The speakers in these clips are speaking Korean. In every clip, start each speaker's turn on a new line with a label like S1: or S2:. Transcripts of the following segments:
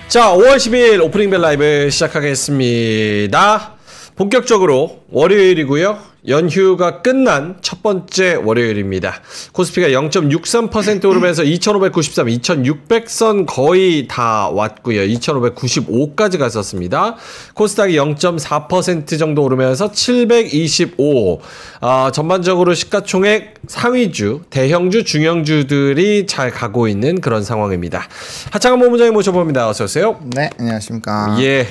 S1: 자, 5월 10일 오프닝 벨 라이브 시작하겠습니다. 본격적으로 월요일이고요. 연휴가 끝난 첫 번째 월요일입니다. 코스피가 0.63% 오르면서 2593, 2600선 거의 다 왔고요. 2595까지 갔었습니다. 코스닥이 0.4% 정도 오르면서 725. 전반적으로 시가총액 상위주, 대형주, 중형주들이 잘 가고 있는 그런 상황입니다. 하창한 본부장님 모셔봅니다. 어서 오세요.
S2: 네, 안녕하십니까.
S1: 예.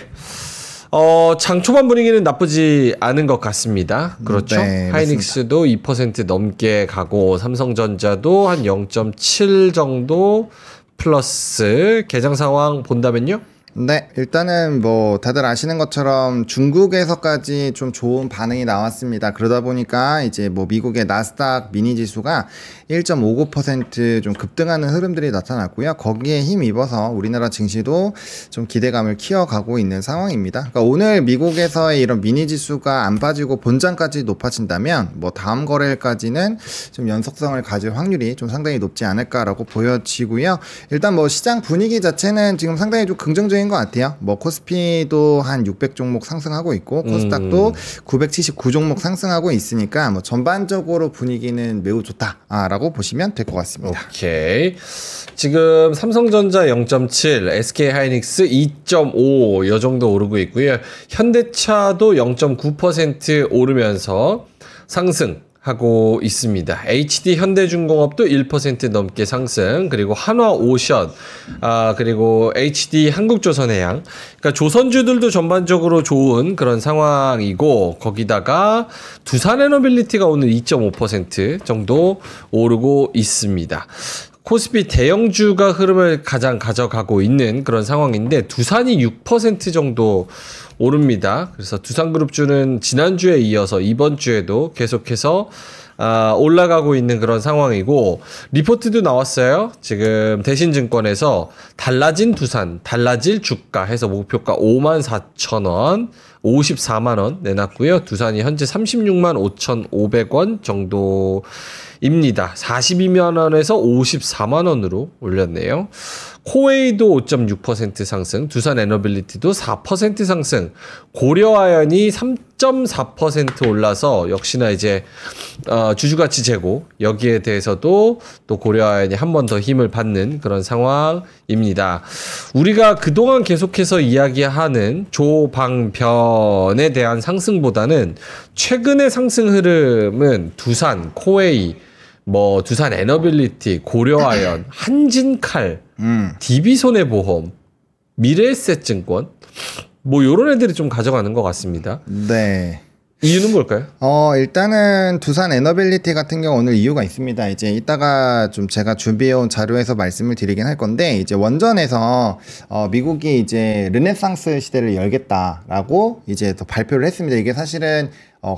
S1: 장 초반 분위기는 나쁘지 않은 것 같습니다. 그렇죠?
S2: 네,
S1: 하이닉스도 2% 넘게 가고 삼성전자도 한 0.7 정도 플러스. 개장 상황 본다면요?
S2: 네, 일단은 뭐 다들 아시는 것처럼 중국에서까지 좀 좋은 반응이 나왔습니다. 그러다 보니까 이제 뭐 미국의 나스닥 미니 지수가 1.59% 좀 급등하는 흐름들이 나타났고요. 거기에 힘입어서 우리나라 증시도 좀 기대감을 키워가고 있는 상황입니다. 그러니까 오늘 미국에서의 이런 미니 지수가 안 빠지고 본장까지 높아진다면 뭐 다음 거래일까지는 좀 연속성을 가질 확률이 좀 상당히 높지 않을까라고 보여지고요. 일단 뭐 시장 분위기 자체는 지금 상당히 좀 긍정적인 것 같아요. 뭐 코스피도 한 600 종목 상승하고 있고 코스닥도 979 종목 상승하고 있으니까 뭐 전반적으로 분위기는 매우 좋다라고 보시면 될 것 같습니다.
S1: 오케이. 지금 삼성전자 0.7, SK하이닉스 2.5 요 정도 오르고 있고요. 현대차도 0.9% 오르면서 상승 하고 있습니다. HD 현대중공업도 1% 넘게 상승, 그리고 한화오션, 그리고 HD 한국조선해양. 그러니까 조선주들도 전반적으로 좋은 그런 상황이고, 거기다가 두산에너빌리티가 오늘 2.5% 정도 오르고 있습니다. 코스피 대형주가 흐름을 가장 가져가고 있는 그런 상황인데 두산이 6% 정도 오릅니다. 그래서 두산그룹주는 지난주에 이어서 이번 주에도 계속해서 올라가고 있는 그런 상황이고, 리포트도 나왔어요. 지금 대신증권에서 달라진 두산, 달라질 주가 해서 목표가 54,000원, 54만원 내놨고요. 두산이 현재 365,500원 정도입니다. 42만원에서 54만원으로 올렸네요. 코웨이도 5.6% 상승, 두산에너빌리티도 4% 상승, 고려아연이 3.4% 올라서 역시나 이제 주주가치 제고, 여기에 대해서도 또 고려아연이 한 번 더 힘을 받는 그런 상황입니다. 우리가 그동안 계속해서 이야기하는 조방변에 대한 상승보다는 최근의 상승 흐름은 두산, 코웨이, 뭐 두산 에너빌리티, 고려아연, 한진칼, DB손해보험, 미래에셋증권, 뭐 요런 애들이 좀 가져가는 것 같습니다.
S2: 네.
S1: 이유는 뭘까요?
S2: 일단은 두산 에너빌리티 같은 경우 오늘 이유가 있습니다. 이제 이따가 좀 제가 준비해온 자료에서 말씀을 드리긴 할 건데, 이제 원전에서 미국이 이제 르네상스 시대를 열겠다라고 이제 또 발표를 했습니다. 이게 사실은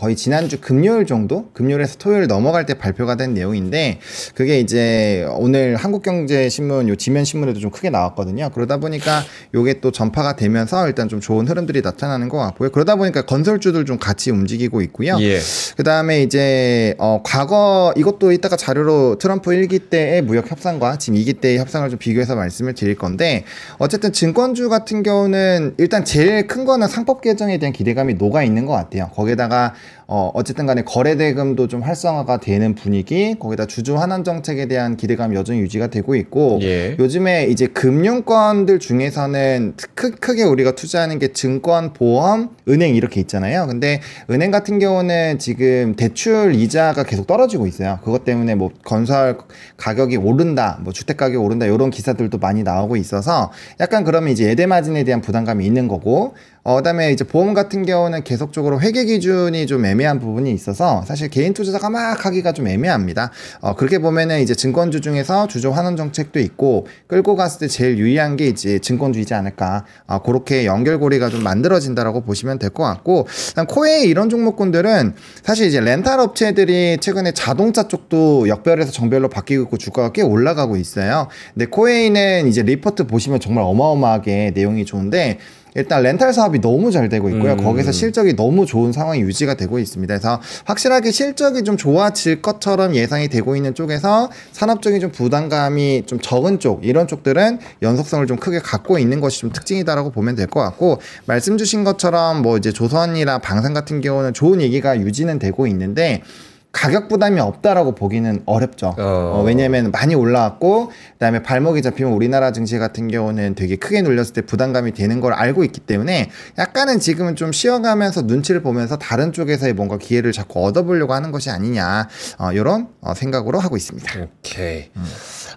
S2: 거의 지난주 금요일 정도? 금요일에서 토요일 넘어갈 때 발표가 된 내용인데, 그게 이제 오늘 한국경제신문 요 지면신문에도 좀 크게 나왔거든요. 그러다 보니까 요게 또 전파가 되면서 일단 좀 좋은 흐름들이 나타나는 것 같고요. 그러다 보니까 건설주들 좀 같이 움직이고 있고요.
S1: 예.
S2: 그 다음에 이제 과거 이것도 이따가 자료로 트럼프 1기 때의 무역 협상과 지금 2기 때의 협상을 좀 비교해서 말씀을 드릴 건데, 어쨌든 증권주 같은 경우는 일단 제일 큰 거는 상법 개정에 대한 기대감이 녹아 있는 것 같아요. 거기에다가 어쨌든 간에 거래대금도 좀 활성화가 되는 분위기, 거기다 주주 환원 정책에 대한 기대감이 여전히 유지가 되고 있고,
S1: 예.
S2: 요즘에 이제 금융권들 중에서는 크게 우리가 투자하는 게 증권, 보험, 은행 이렇게 있잖아요. 근데 은행 같은 경우는 지금 대출 이자가 계속 떨어지고 있어요. 그것 때문에 뭐 건설 가격이 오른다, 뭐 주택 가격이 오른다, 이런 기사들도 많이 나오고 있어서 약간 그러면 이제 예대 마진에 대한 부담감이 있는 거고, 그다음에 이제 보험 같은 경우는 계속적으로 회계 기준이 좀 애매한 부분이 있어서 사실 개인 투자자가 막 하기가 좀 애매합니다. 그렇게 보면은 이제 증권주 중에서 주주 환원 정책도 있고, 끌고 갔을 때 제일 유의한 게 이제 증권주이지 않을까. 그렇게 연결고리가 좀 만들어진다라고 보시면 될 것 같고, 코웨이 이런 종목군들은 사실 이제 렌탈 업체들이 최근에 자동차 쪽도 역별에서 정별로 바뀌고 있고 주가가 꽤 올라가고 있어요. 근데 코웨이는 이제 리포트 보시면 정말 어마어마하게 내용이 좋은데, 일단 렌탈 사업이 너무 잘 되고 있고요. 거기서 실적이 너무 좋은 상황이 유지가 되고 있습니다. 그래서 확실하게 실적이 좀 좋아질 것처럼 예상이 되고 있는 쪽에서 산업적인 좀 부담감이 좀 적은 쪽, 이런 쪽들은 연속성을 좀 크게 갖고 있는 것이 좀 특징이다라고 보면 될 것 같고, 말씀 주신 것처럼 뭐 이제 조선이나 방산 같은 경우는 좋은 얘기가 유지는 되고 있는데 가격 부담이 없다라고 보기는 어렵죠. 왜냐하면 많이 올라왔고, 그다음에 발목이 잡히면 우리나라 증시 같은 경우는 되게 크게 눌렸을 때 부담감이 되는 걸 알고 있기 때문에 약간은 지금은 좀 쉬어가면서 눈치를 보면서 다른 쪽에서의 뭔가 기회를 자꾸 얻어보려고 하는 것이 아니냐, 이런 생각으로 하고 있습니다.
S1: 오케이.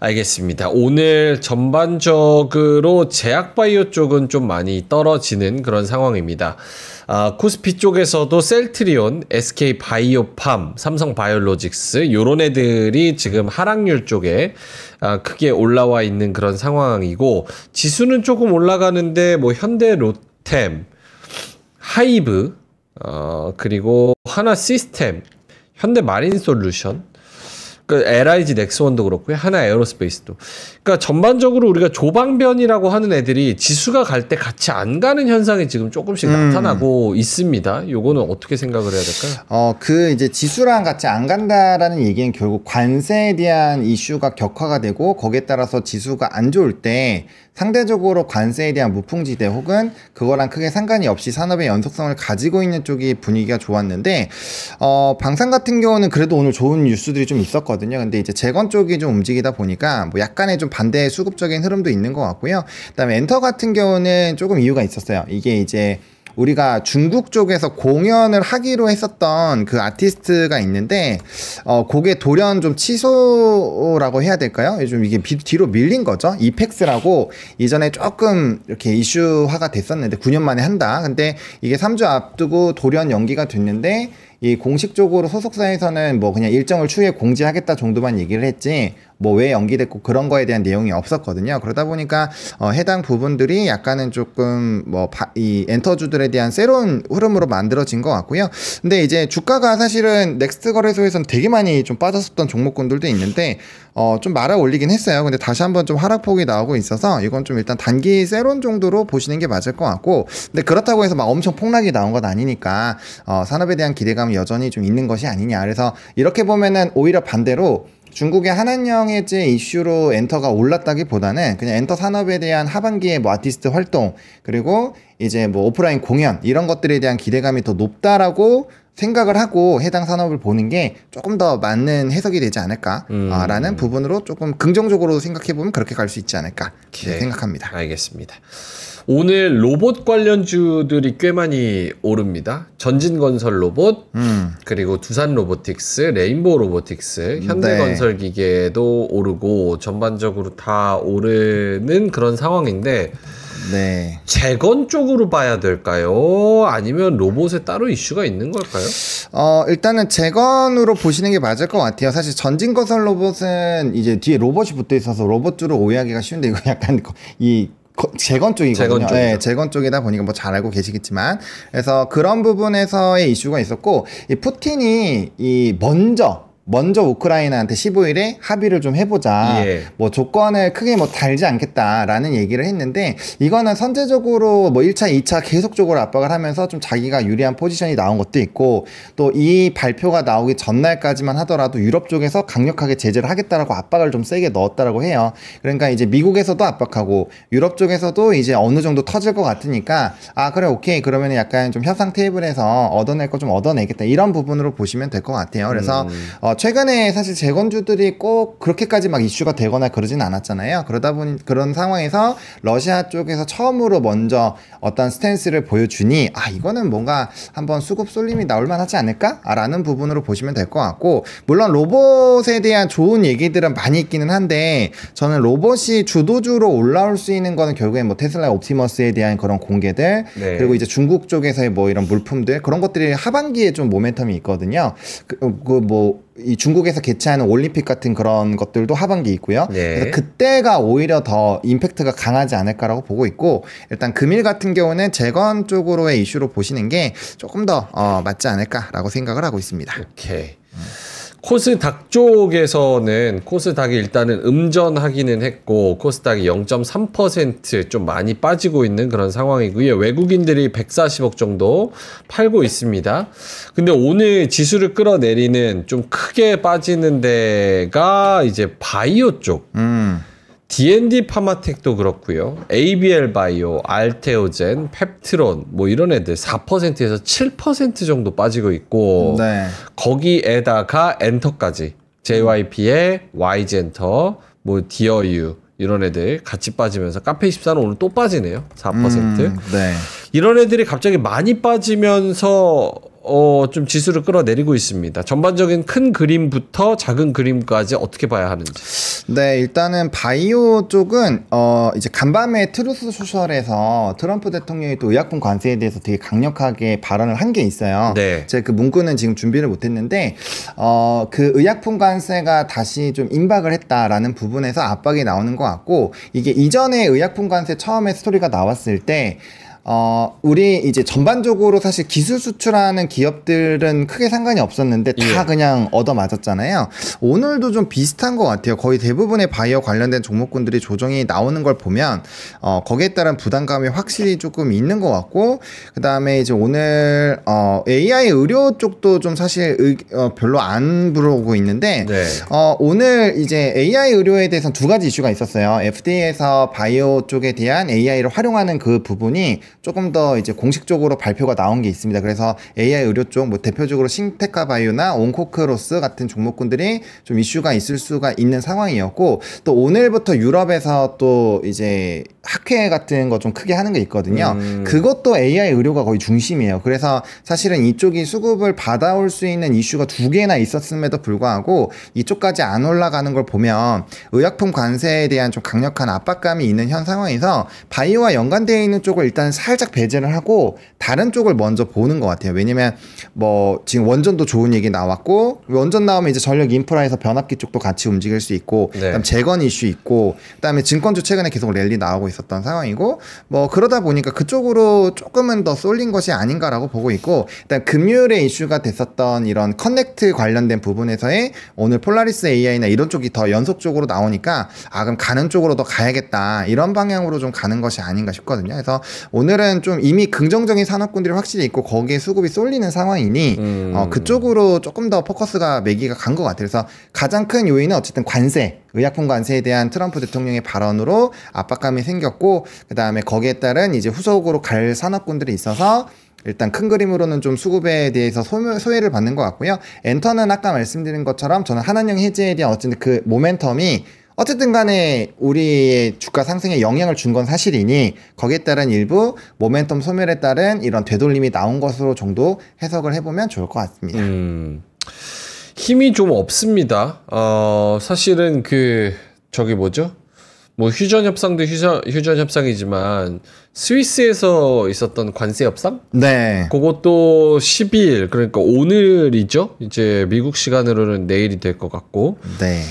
S1: 알겠습니다. 오늘 전반적으로 제약바이오 쪽은 좀 많이 떨어지는 그런 상황입니다. 코스피 쪽에서도 셀트리온, SK바이오팜, 삼성바이오로직스 요런 애들이 지금 하락률 쪽에 크게 올라와 있는 그런 상황이고, 지수는 조금 올라가는데 뭐 현대로템, 하이브, 그리고 하나시스템, 현대마린솔루션, 그 LIG 넥스원도 그렇고요. 하나 에어로스페이스도. 그러니까 전반적으로 우리가 조방변이라고 하는 애들이 지수가 갈 때 같이 안 가는 현상이 지금 조금씩 나타나고 있습니다. 요거는 어떻게 생각을 해야 될까요?
S2: 그 이제 지수랑 같이 안 간다라는 얘기는 결국 관세에 대한 이슈가 격화가 되고, 거기에 따라서 지수가 안 좋을 때 상대적으로 관세에 대한 무풍지대 혹은 그거랑 크게 상관이 없이 산업의 연속성을 가지고 있는 쪽이 분위기가 좋았는데, 방산 같은 경우는 그래도 오늘 좋은 뉴스들이 좀 있었거든요. 근데 이제 재건 쪽이 좀 움직이다 보니까 뭐 약간의 좀 반대의 수급적인 흐름도 있는 것 같고요. 그다음에 엔터 같은 경우는 조금 이유가 있었어요. 이게 이제 우리가 중국 쪽에서 공연을 하기로 했었던 그 아티스트가 있는데, 그게 돌연 좀 취소라고 해야 될까요? 좀 이게 뒤로 밀린 거죠. 이펙스라고 이전에 조금 이렇게 이슈화가 됐었는데 9년 만에 한다. 근데 이게 3주 앞두고 돌연 연기가 됐는데, 이 공식적으로 소속사에서는 뭐 그냥 일정을 추후에 공지하겠다 정도만 얘기를 했지, 뭐 왜 연기됐고 그런 거에 대한 내용이 없었거든요. 그러다 보니까 해당 부분들이 약간은 조금 뭐 이 엔터주들에 대한 새로운 흐름으로 만들어진 것 같고요. 근데 이제 주가가 사실은 넥스트 거래소에서는 되게 많이 좀 빠졌었던 종목군들도 있는데 좀 말아 올리긴 했어요. 근데 다시 한번 좀 하락폭이 나오고 있어서 이건 좀 일단 단기 세론 정도로 보시는 게 맞을 것 같고, 근데 그렇다고 해서 막 엄청 폭락이 나온 건 아니니까 산업에 대한 기대감이 여전히 좀 있는 것이 아니냐. 그래서 이렇게 보면은 오히려 반대로 중국의 한한령해제 이슈로 엔터가 올랐다기보다는 그냥 엔터 산업에 대한 하반기에 뭐 아티스트 활동, 그리고 이제 뭐 오프라인 공연, 이런 것들에 대한 기대감이 더 높다라고 생각을 하고 해당 산업을 보는 게 조금 더 맞는 해석이 되지 않을까라는 부분으로 조금 긍정적으로 생각해보면 그렇게 갈 수 있지 않을까 생각합니다.
S1: 알겠습니다. 오늘 로봇 관련주들이 꽤 많이 오릅니다. 전진건설 로봇, 그리고 두산 로보틱스, 레인보우 로보틱스, 현대건설 기계도 오르고 전반적으로 다 오르는 그런 상황인데,
S2: 네.
S1: 재건 쪽으로 봐야 될까요? 아니면 로봇에 따로 이슈가 있는 걸까요?
S2: 일단은 재건으로 보시는 게 맞을 것 같아요. 사실 전진건설 로봇은 이제 뒤에 로봇이 붙어 있어서 로봇주로 오해하기가 쉬운데, 이거 약간 재건 쪽이거든요. 네, 재건 쪽이다 보니까 뭐 잘 알고 계시겠지만, 그래서 그런 부분에서의 이슈가 있었고, 이 푸틴이 먼저 우크라이나한테 15일에 합의를 좀 해보자. 뭐 조건을 크게 뭐 달지 않겠다라는 얘기를 했는데, 이거는 선제적으로 뭐 1차, 2차 계속적으로 압박을 하면서 좀 자기가 유리한 포지션이 나온 것도 있고, 또 이 발표가 나오기 전날까지만 하더라도 유럽 쪽에서 강력하게 제재를 하겠다라고 압박을 좀 세게 넣었다라고 해요. 그러니까 이제 미국에서도 압박하고 유럽 쪽에서도 이제 어느 정도 터질 것 같으니까, 그래, 오케이, 그러면 약간 좀 협상 테이블에서 얻어낼 거 좀 얻어내겠다, 이런 부분으로 보시면 될 것 같아요. 그래서 최근에 사실 재건주들이 꼭 그렇게까지 막 이슈가 되거나 그러진 않았잖아요. 그러다 보니 그런 상황에서 러시아 쪽에서 처음으로 먼저 어떤 스탠스를 보여주니, 이거는 뭔가 한번 수급 쏠림이 나올 만하지 않을까? 라는 부분으로 보시면 될 것 같고, 물론 로봇에 대한 좋은 얘기들은 많이 있기는 한데, 저는 로봇이 주도주로 올라올 수 있는 거는 결국엔 뭐 테슬라 옵티머스에 대한 그런 공개들, 그리고 이제 중국 쪽에서의 뭐 이런 물품들, 그런 것들이 하반기에 좀 모멘텀이 있거든요. 이 중국에서 개최하는 올림픽 같은 그런 것들도 하반기 있고요. 그래서 그때가 오히려 더 임팩트가 강하지 않을까라고 보고 있고, 일단 금일 같은 경우는 재건 쪽으로의 이슈로 보시는 게 조금 더 맞지 않을까라고 생각을 하고 있습니다.
S1: 오케이. 코스닥 쪽에서는 코스닥이 일단은 음전하기는 했고 코스닥이 0.3% 좀 많이 빠지고 있는 그런 상황이고요. 외국인들이 140억 정도 팔고 있습니다. 근데 오늘 지수를 끌어내리는 좀 크게 빠지는 데가 이제 바이오 쪽. D&D 파마텍도 그렇고요. ABL 바이오, 알테오젠, 펩트론 뭐 이런 애들 4%에서 7% 정도 빠지고 있고
S2: 네.
S1: 거기에다가 엔터까지 JYP의 YG엔터, 뭐 디어유 이런 애들 같이 빠지면서 카페24는 오늘 또 빠지네요. 4%.
S2: 네.
S1: 이런 애들이 갑자기 많이 빠지면서 좀 지수를 끌어내리고 있습니다. 전반적인 큰 그림부터 작은 그림까지 어떻게 봐야 하는지.
S2: 네, 일단은 바이오 쪽은 이제 간밤에 트루스 소셜에서 트럼프 대통령이 또 의약품 관세에 대해서 되게 강력하게 발언을 한 게 있어요.
S1: 네.
S2: 제가 그 문구는 지금 준비를 못했는데 그 의약품 관세가 다시 좀 임박을 했다라는 부분에서 압박이 나오는 것 같고 이게 이전에 의약품 관세 처음에 스토리가 나왔을 때 우리 이제 전반적으로 사실 기술 수출하는 기업들은 크게 상관이 없었는데 다
S1: 예.
S2: 그냥 얻어맞았잖아요. 오늘도 좀 비슷한 것 같아요. 거의 대부분의 바이오 관련된 종목군들이 조정이 나오는 걸 보면 거기에 따른 부담감이 확실히 조금 있는 것 같고 그 다음에 이제 오늘 AI 의료 쪽도 좀 사실 별로 안 불어오고 있는데
S1: 네.
S2: 오늘 이제 AI 의료에 대해서는 두 가지 이슈가 있었어요. FDA에서 바이오 쪽에 대한 AI를 활용하는 그 부분이 조금 더 이제 공식적으로 발표가 나온 게 있습니다. 그래서 AI 의료 쪽, 뭐 대표적으로 싱테카 바이오나 온코크로스 같은 종목군들이 좀 이슈가 있을 수가 있는 상황이었고, 또 오늘부터 유럽에서 또 이제 학회 같은 거 좀 크게 하는 게 있거든요. 그것도 AI 의료가 거의 중심이에요. 그래서 사실은 이쪽이 수급을 받아올 수 있는 이슈가 두 개나 있었음에도 불구하고 이쪽까지 안 올라가는 걸 보면 의약품 관세에 대한 좀 강력한 압박감이 있는 현 상황에서 바이오와 연관되어 있는 쪽을 일단 살짝 배제를 하고 다른 쪽을 먼저 보는 것 같아요. 왜냐면 뭐 지금 원전도 좋은 얘기 나왔고, 원전 나오면 이제 전력 인프라에서 변압기 쪽도 같이 움직일 수 있고,
S1: 네.
S2: 그다음 재건 이슈 있고, 그다음에 증권주 최근에 계속 랠리 나오고 있었던 상황이고, 뭐 그러다 보니까 그쪽으로 조금은 더 쏠린 것이 아닌가라고 보고 있고, 일단 금요일에 이슈가 됐었던 이런 커넥트 관련된 부분에서의 오늘 폴라리스 AI나 이런 쪽이 더 연속적으로 나오니까 그럼 가는 쪽으로 더 가야겠다, 이런 방향으로 좀 가는 것이 아닌가 싶거든요. 그래서 오늘은 좀 이미 긍정적인 산업군들이 확실히 있고 거기에 수급이 쏠리는 상황이니 그쪽으로 조금 더 포커스가 매기가 간 것 같아요. 그래서 가장 큰 요인은 어쨌든 관세, 의약품 관세에 대한 트럼프 대통령의 발언으로 압박감이 생겼고, 그 다음에 거기에 따른 이제 후속으로 갈 산업군들이 있어서 일단 큰 그림으로는 좀 수급에 대해서 소외를 받는 것 같고요. 엔터는 아까 말씀드린 것처럼 저는 한한령 해제에 대한 어쨌든 그 모멘텀이 어쨌든 간에 우리의 주가 상승에 영향을 준 건 사실이니 거기에 따른 일부 모멘텀 소멸에 따른 이런 되돌림이 나온 것으로 정도 해석을 해보면 좋을 것 같습니다.
S1: 힘이 좀 없습니다. 사실은 저기 뭐죠? 뭐 휴전 협상도 휴전 협상이지만 스위스에서 있었던 관세 협상?
S2: 네.
S1: 그것도 12일, 그러니까 오늘이죠. 이제 미국 시간으로는 내일이 될 것 같고.
S2: 네.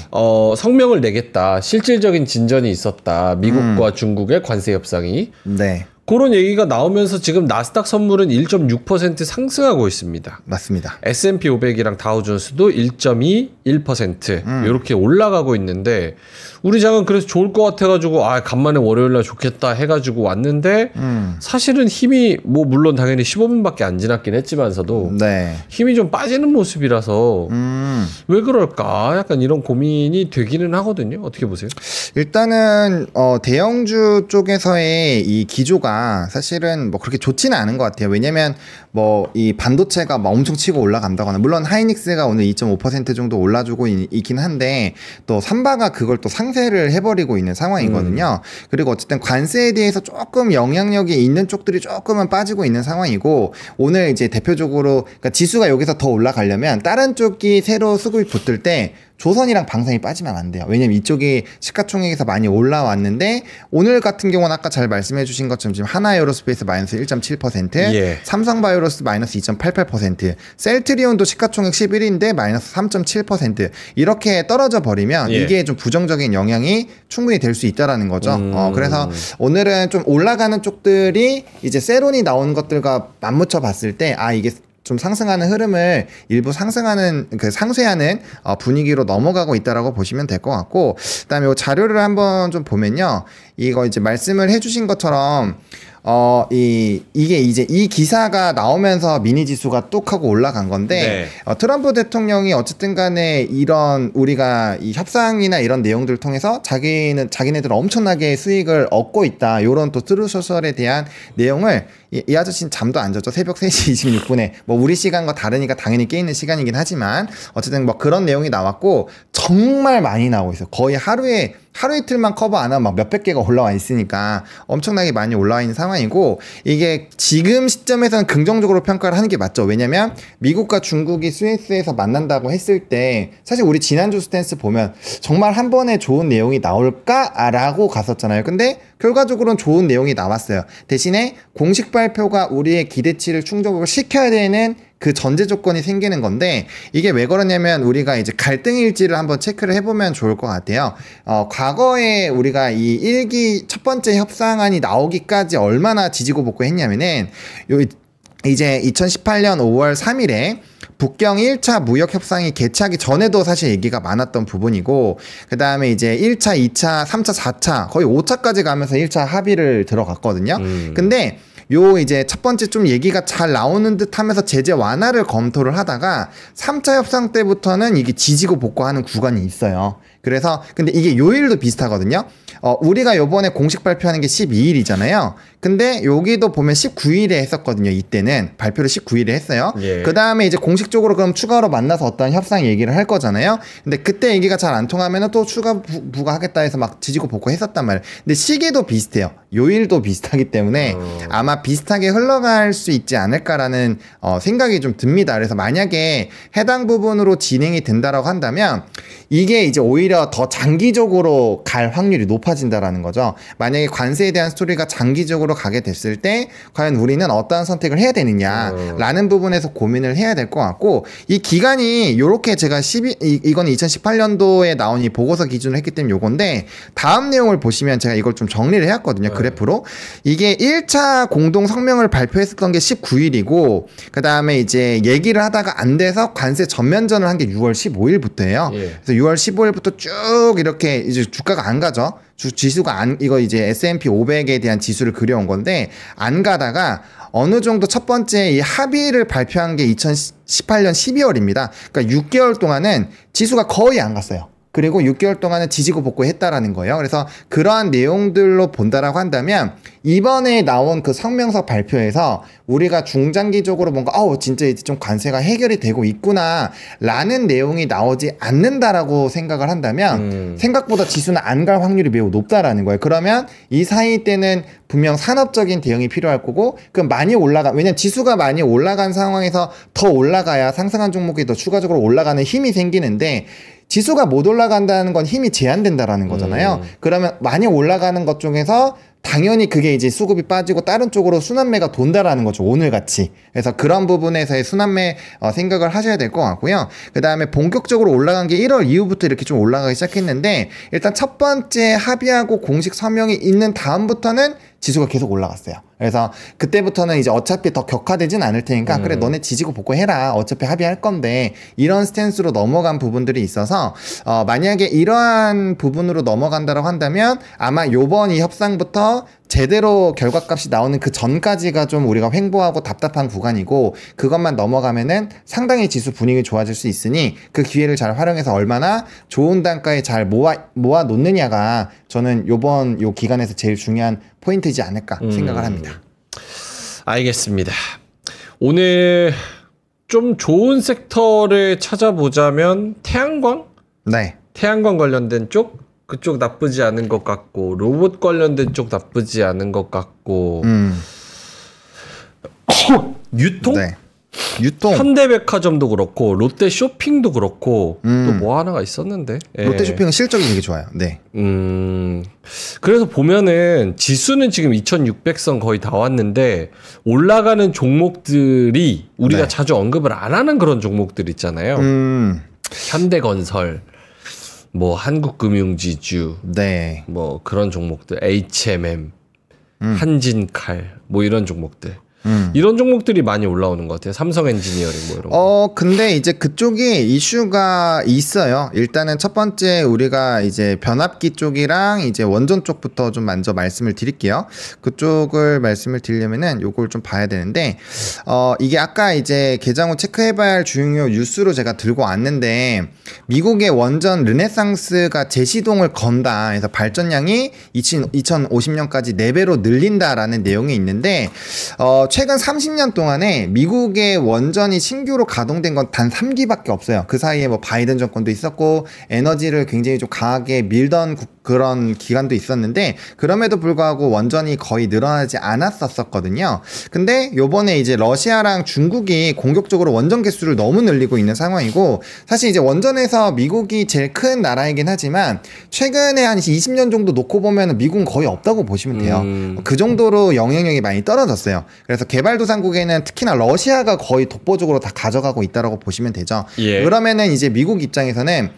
S1: 성명을 내겠다. 실질적인 진전이 있었다. 미국과 중국의 관세 협상이.
S2: 네.
S1: 그런 얘기가 나오면서 지금 나스닥 선물은 1.6% 상승하고 있습니다.
S2: 맞습니다.
S1: S&P 500이랑 다우존스도 1.2, 1% 이렇게 올라가고 있는데 우리 장은 그래서 좋을 것 같아가지고 간만에 월요일날 좋겠다 해가지고 왔는데 사실은 힘이 뭐 물론 당연히 15분밖에 안 지났긴 했지만서도
S2: 네.
S1: 힘이 좀 빠지는 모습이라서 왜 그럴까 약간 이런 고민이 되기는 하거든요. 어떻게 보세요?
S2: 일단은 대형주 쪽에서의 이 기조가 사실은 뭐 그렇게 좋지는 않은 것 같아요. 왜냐면 뭐 이 반도체가 막 엄청 치고 올라간다거나, 물론 하이닉스가 오늘 2.5% 정도 올라주고 있긴 한데 또 삼바가 그걸 또 상쇄를 해버리고 있는 상황이거든요. 그리고 어쨌든 관세에 대해서 조금 영향력이 있는 쪽들이 조금은 빠지고 있는 상황이고, 오늘 이제 대표적으로 그러니까 지수가 여기서 더 올라가려면 다른 쪽이 새로 수급이 붙을 때 조선이랑 방산이 빠지면 안 돼요. 왜냐면 이쪽이 시가총액에서 많이 올라왔는데 오늘 같은 경우는 아까 잘 말씀해 주신 것처럼 지금 하나에어로스페이스 마이너스 1.7%,
S1: 예.
S2: 삼성바이오로스 마이너스 2.88%, 셀트리온도 시가총액 11인데 마이너스 3.7%, 이렇게 떨어져 버리면
S1: 예.
S2: 이게 좀 부정적인 영향이 충분히 될 수 있다라는 거죠. 그래서 오늘은 좀 올라가는 쪽들이 이제 세론이 나오는 것들과 맞붙여 봤을 때 이게 좀 상승하는 흐름을 일부 상승하는 상쇄하는 분위기로 넘어가고 있다라고 보시면 될 것 같고, 그다음에 이 자료를 한번 좀 보면요, 이거 이제 말씀을 해주신 것처럼 이게 이제 이 기사가 나오면서 미니 지수가 뚝 하고 올라간 건데, 트럼프 대통령이 어쨌든 간에 이런 우리가 이 협상이나 이런 내용들을 통해서 자기네들 엄청나게 수익을 얻고 있다, 요런 또 트루 소셜에 대한 내용을 이 아저씨는 잠도 안 잤죠. 새벽 3시 26분에 뭐 우리 시간과 다르니까 당연히 깨 있는 시간이긴 하지만 어쨌든 뭐 그런 내용이 나왔고, 정말 많이 나오고 있어요. 거의 하루 이틀만 커버 안 하면 막 몇백 개가 올라와 있으니까 엄청나게 많이 올라와 있는 상황이고, 이게 지금 시점에서는 긍정적으로 평가를 하는 게 맞죠. 왜냐면 미국과 중국이 스위스에서 만난다고 했을 때 사실 우리 지난주 스탠스 보면 정말 한 번에 좋은 내용이 나올까라고 갔었잖아요. 근데 결과적으로는 좋은 내용이 나왔어요. 대신에 공식 발표가 우리의 기대치를 충족을 시켜야 되는 그 전제 조건이 생기는 건데, 이게 왜 그러냐면 우리가 이제 갈등 일지를 한번 체크를 해보면 좋을 것 같아요. 과거에 우리가 이 1기 첫 번째 협상안이 나오기까지 얼마나 지지고 볶고 했냐면은 이제 2018년 5월 3일에 북경 1차 무역 협상이 개최하기 전에도 사실 얘기가 많았던 부분이고, 그 다음에 이제 1차, 2차, 3차, 4차 거의 5차까지 가면서 1차 합의를 들어갔거든요. 근데 요 이제 첫 번째 좀 얘기가 잘 나오는 듯 하면서 제재 완화를 검토를 하다가 3차 협상 때부터는 이게 지지고 볶고하는 구간이 있어요. 그래서 근데 이게 요일도 비슷하거든요. 우리가 요번에 공식 발표하는 게 12일이잖아요. 근데 여기도 보면 19일에 했었거든요. 이때는 발표를 19일에 했어요. 그 다음에 이제 공식적으로 그럼 추가로 만나서 어떤 협상 얘기를 할 거잖아요. 근데 그때 얘기가 잘 안 통하면 또 추가 부과하겠다 해서 막 지지고 볶고 했었단 말이에요. 근데 시기도 비슷해요. 요일도 비슷하기 때문에 아마 비슷하게 흘러갈 수 있지 않을까라는 생각이 좀 듭니다. 그래서 만약에 해당 부분으로 진행이 된다라고 한다면 이게 이제 오히려 더 장기적으로 갈 확률이 높아진다라는 거죠. 만약에 관세에 대한 스토리가 장기적으로 가게 됐을 때 과연 우리는 어떠한 선택을 해야 되느냐라는 부분에서 고민을 해야 될 것 같고, 이 기간이 요렇게 제가 이건 2018년도에 나온 이 보고서 기준으로 했기 때문에 요건데, 다음 내용을 보시면 제가 이걸 좀 정리를 해왔거든요. 그래프로. 이게 1차 공동 성명을 발표했었던 게 19일이고, 그 다음에 이제 얘기를 하다가 안 돼서 관세 전면전을 한 게 6월 15일부터예요. 그래서 6월 15일부터 쭉 이렇게 이제 주가가 안 가죠. 지수가 이거 이제 S&P 500에 대한 지수를 그려온 건데, 안 가다가 어느 정도 첫 번째 이 합의를 발표한 게 2018년 12월입니다. 그러니까 6개월 동안은 지수가 거의 안 갔어요. 그리고 6개월 동안은 지지고 볶고 했다라는 거예요. 그래서 그러한 내용들로 본다라고 한다면 이번에 나온 그 성명서 발표에서 우리가 중장기적으로 뭔가 진짜 이제 좀 관세가 해결이 되고 있구나 라는 내용이 나오지 않는다라고 생각을 한다면 생각보다 지수는 안 갈 확률이 매우 높다라는 거예요. 그러면 이 사이 때는 분명 산업적인 대응이 필요할 거고, 그럼 많이 왜냐면 지수가 많이 올라간 상황에서 더 올라가야 상승한 종목이 더 추가적으로 올라가는 힘이 생기는데, 지수가 못 올라간다는 건 힘이 제한된다라는 거잖아요. 그러면 많이 올라가는 것 중에서 당연히 그게 이제 수급이 빠지고 다른 쪽으로 순환매가 돈다라는 거죠. 오늘같이. 그래서 그런 부분에서의 순환매 생각을 하셔야 될 것 같고요. 그 다음에 본격적으로 올라간 게 1월 이후부터 이렇게 좀 올라가기 시작했는데, 일단 첫 번째 합의하고 공식 서명이 있는 다음부터는 지수가 계속 올라갔어요. 그래서 그때부터는 이제 어차피 더 격화되진 않을 테니까 그래 너네 지지고 볶고 해라, 어차피 합의할 건데, 이런 스탠스로 넘어간 부분들이 있어서 만약에 이러한 부분으로 넘어간다고 한다면 아마 요번 이 협상부터 제대로 결과값이 나오는 그 전까지가 좀 우리가 횡보하고 답답한 구간이고, 그것만 넘어가면은 상당히 지수 분위기 좋아질 수 있으니 그 기회를 잘 활용해서 얼마나 좋은 단가에 잘 모아 놓느냐가 저는 요번 요 기간에서 제일 중요한 포인트이지 않을까 생각을 합니다.
S1: 알겠습니다. 오늘 좀 좋은 섹터를 찾아보자면 태양광?
S2: 네.
S1: 태양광 관련된 쪽? 그쪽 나쁘지 않은 것 같고, 로봇 관련된 쪽 나쁘지 않은 것 같고, 유통?
S2: 네. 유통.
S1: 현대백화점도 그렇고, 롯데 쇼핑도 그렇고, 또 뭐 하나가 있었는데.
S2: 롯데 쇼핑은 실적이 되게 좋아요. 네.
S1: 그래서 보면은 지수는 지금 2600선 거의 다 왔는데, 올라가는 종목들이 우리가 자주 언급을 안 하는 그런 종목들 있잖아요. 현대건설, 뭐 한국금융지주,
S2: 네,
S1: 뭐 그런 종목들, HMM, 한진칼, 뭐 이런 종목들. 이런 종목들이 많이 올라오는 것 같아요. 삼성 엔지니어링 뭐 이런 거.
S2: 근데 이제 그쪽이 이슈가 있어요. 일단은 첫 번째 우리가 이제 변압기 쪽이랑 이제 원전 쪽부터 좀 먼저 말씀을 드릴게요. 그쪽을 말씀을 드리려면은 요걸 좀 봐야 되는데, 이게 아까 이제 개장 후 체크해봐야 할 중요 뉴스로 제가 들고 왔는데, 미국의 원전 르네상스가 재시동을 건다. 그래서 발전량이 2050년까지 4배로 늘린다라는 내용이 있는데, 최근 30년 동안에 미국의 원전이 신규로 가동된 건 단 3기밖에 없어요. 그 사이에 뭐 바이든 정권도 있었고 에너지를 굉장히 좀 강하게 밀던 그런 기간도 있었는데, 그럼에도 불구하고 원전이 거의 늘어나지 않았었거든요. 근데 요번에 이제 러시아랑 중국이 공격적으로 원전 개수를 너무 늘리고 있는 상황이고, 사실 이제 원전에서 미국이 제일 큰 나라이긴 하지만 최근에 한 20년 정도 놓고 보면 미국은 거의 없다고 보시면 돼요. 그 정도로 영향력이 많이 떨어졌어요. 그래서 개발도상국에는 특히나 러시아가 거의 독보적으로 다 가져가고 있다라고 보시면 되죠.
S1: 예.
S2: 그러면은 이제 미국 입장에서는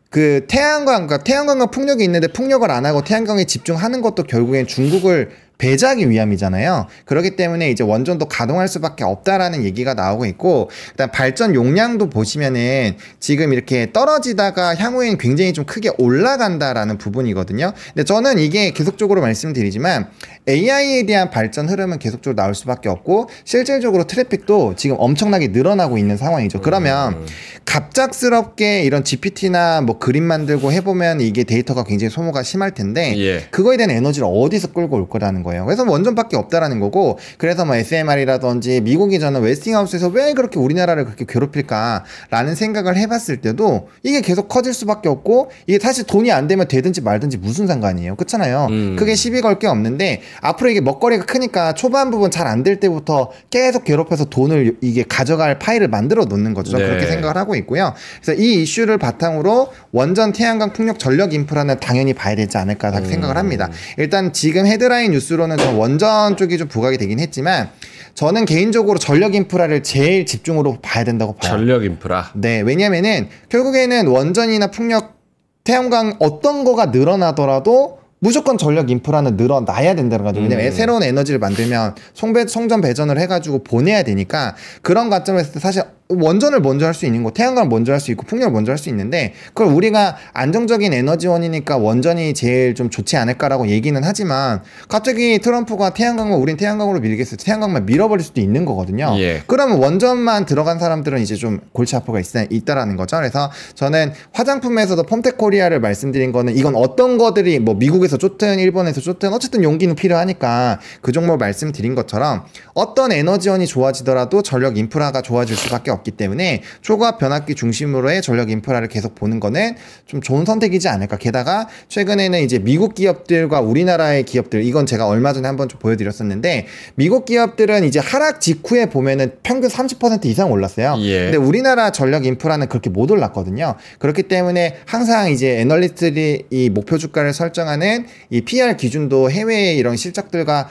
S2: 그 그러니까 태양광과 풍력이 있는데 풍력을 안 하고 태양광에 집중하는 것도 결국엔 중국을 배제하기 위함이잖아요. 그렇기 때문에 이제 원전도 가동할 수밖에 없다라는 얘기가 나오고 있고, 일단 발전 용량도 보시면은 지금 이렇게 떨어지다가 향후에는 굉장히 좀 크게 올라간다라는 부분이거든요. 근데 저는 이게 계속적으로 말씀드리지만 AI에 대한 발전 흐름은 계속적으로 나올 수밖에 없고, 실질적으로 트래픽도 지금 엄청나게 늘어나고 있는 상황이죠. 그러면 갑작스럽게 이런 GPT나 뭐 그림 만들고 해보면 이게 데이터가 굉장히 소모가 심할 텐데,
S1: 예.
S2: 그거에 대한 에너지를 어디서 끌고 올 거라는 거예요. 그래서 원전밖에 없다라는 거고, 그래서 뭐 SMR이라든지 미국이 저는 웨스팅하우스에서 왜 그렇게 우리나라를 그렇게 괴롭힐까라는 생각을 해봤을 때도 이게 계속 커질 수밖에 없고, 이게 사실 돈이 안 되면 되든지 말든지 무슨 상관이에요. 그렇잖아요. 크게 시비 걸 게 없는데, 앞으로 이게 먹거리가 크니까 초반 부분 잘 안 될 때부터 계속 괴롭혀서 돈을 이게 가져갈 파일을 만들어 놓는 거죠.
S1: 네.
S2: 그렇게 생각을 하고 있고요. 그래서 이 이슈를 바탕으로 원전, 태양광, 풍력, 전력 인프라는 당연히 봐야 되지 않을까 생각을 합니다. 일단 지금 헤드라인 뉴스로는 좀 원전 쪽이 좀 부각이 되긴 했지만, 저는 개인적으로 전력 인프라를 제일 집중으로 봐야 된다고 봐요.
S1: 전력 인프라.
S2: 네, 왜냐면은 결국에는 원전이나 풍력, 태양광 어떤 거가 늘어나더라도 무조건 전력 인프라는 늘어나야 된다는 거죠. 왜냐면 새로운 에너지를 만들면 송전 배전을 해가지고 보내야 되니까, 그런 관점에서 사실 원전을 먼저 할 수 있는 거, 태양광을 먼저 할 수 있고 풍력을 먼저 할 수 있는데, 그걸 우리가 안정적인 에너지원이니까 원전이 제일 좀 좋지 않을까라고 얘기는 하지만, 갑자기 트럼프가 태양광을 우린 태양광으로 밀겠어, 태양광만 밀어버릴 수도 있는 거거든요.
S1: 예.
S2: 그러면 원전만 들어간 사람들은 이제 좀 골치 아프가 있다라는 거죠. 그래서 저는 화장품에서도 폼텍코리아를 말씀드린 거는, 이건 어떤 거들이 뭐 미국에서 쫓든 일본에서 쫓든 어쨌든 용기는 필요하니까 그 종목을 말씀드린 것처럼 어떤 에너지원이 좋아지더라도 전력 인프라가 좋아질 수밖에 없기 때문에 초고압 변압기 중심으로의 전력 인프라를 계속 보는 거는 좀 좋은 선택이지 않을까. 게다가 최근에는 이제 미국 기업들과 우리나라의 기업들, 이건 제가 얼마 전에 한번 좀 보여드렸었는데, 미국 기업들은 이제 하락 직후에 보면은 평균 30% 이상 올랐어요.
S1: 예.
S2: 근데 우리나라 전력 인프라는 그렇게 못 올랐거든요. 그렇기 때문에 항상 이제 애널리스트들이 이 목표 주가를 설정하는 이 PR 기준도 해외의 이런 실적들과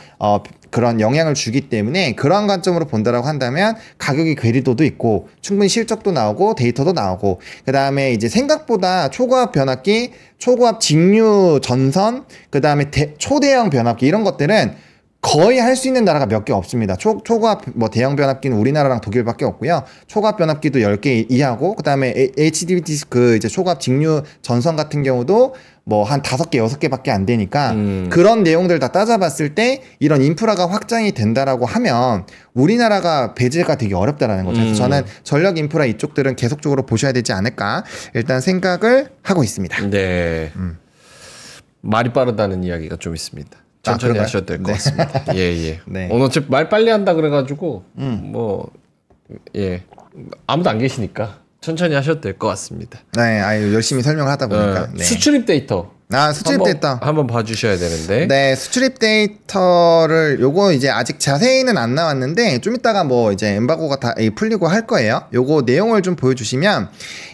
S2: 그런 영향을 주기 때문에, 그러한 관점으로 본다라고 한다면 가격의 괴리도도 있고 충분히 실적도 나오고 데이터도 나오고, 그 다음에 이제 생각보다 초고압 변압기, 초고압 직류 전선, 그 다음에 초대형 변압기, 이런 것들은 거의 할 수 있는 나라가 몇 개 없습니다. 초고압 뭐 대형 변압기는 우리나라랑 독일밖에 없고요. 초고압 변압기도 10개 이하고, 그 다음에 HDD 그 이제 초고압 직류 전선 같은 경우도 뭐 한 5개, 6개밖에 안 되니까, 그런 내용들 다 따져봤을 때 이런 인프라가 확장이 된다라고 하면 우리나라가 배제가 되게 어렵다라는 거죠. 그래서 저는 전력 인프라 이쪽들은 계속적으로 보셔야 되지 않을까 일단 생각을 하고 있습니다.
S1: 네. 말이 빠르다는 이야기가 좀 있습니다. 천천히 하셔도 될 것 같습니다. 예.
S2: 네.
S1: 오늘 어차피 말 빨리 한다 그래가지고 아무도 안 계시니까 천천히 하셔도 될 것 같습니다.
S2: 네, 열심히 설명을 하다 보니까. 네.
S1: 수출입 데이터.
S2: 수출입 데이터
S1: 한번 봐주셔야 되는데.
S2: 네, 수출입 데이터를 요거 이제 아직 자세히는 안 나왔는데 좀 이따가 뭐 이제 엠바고가 다 풀리고 할 거예요. 요거 내용을 좀 보여주시면,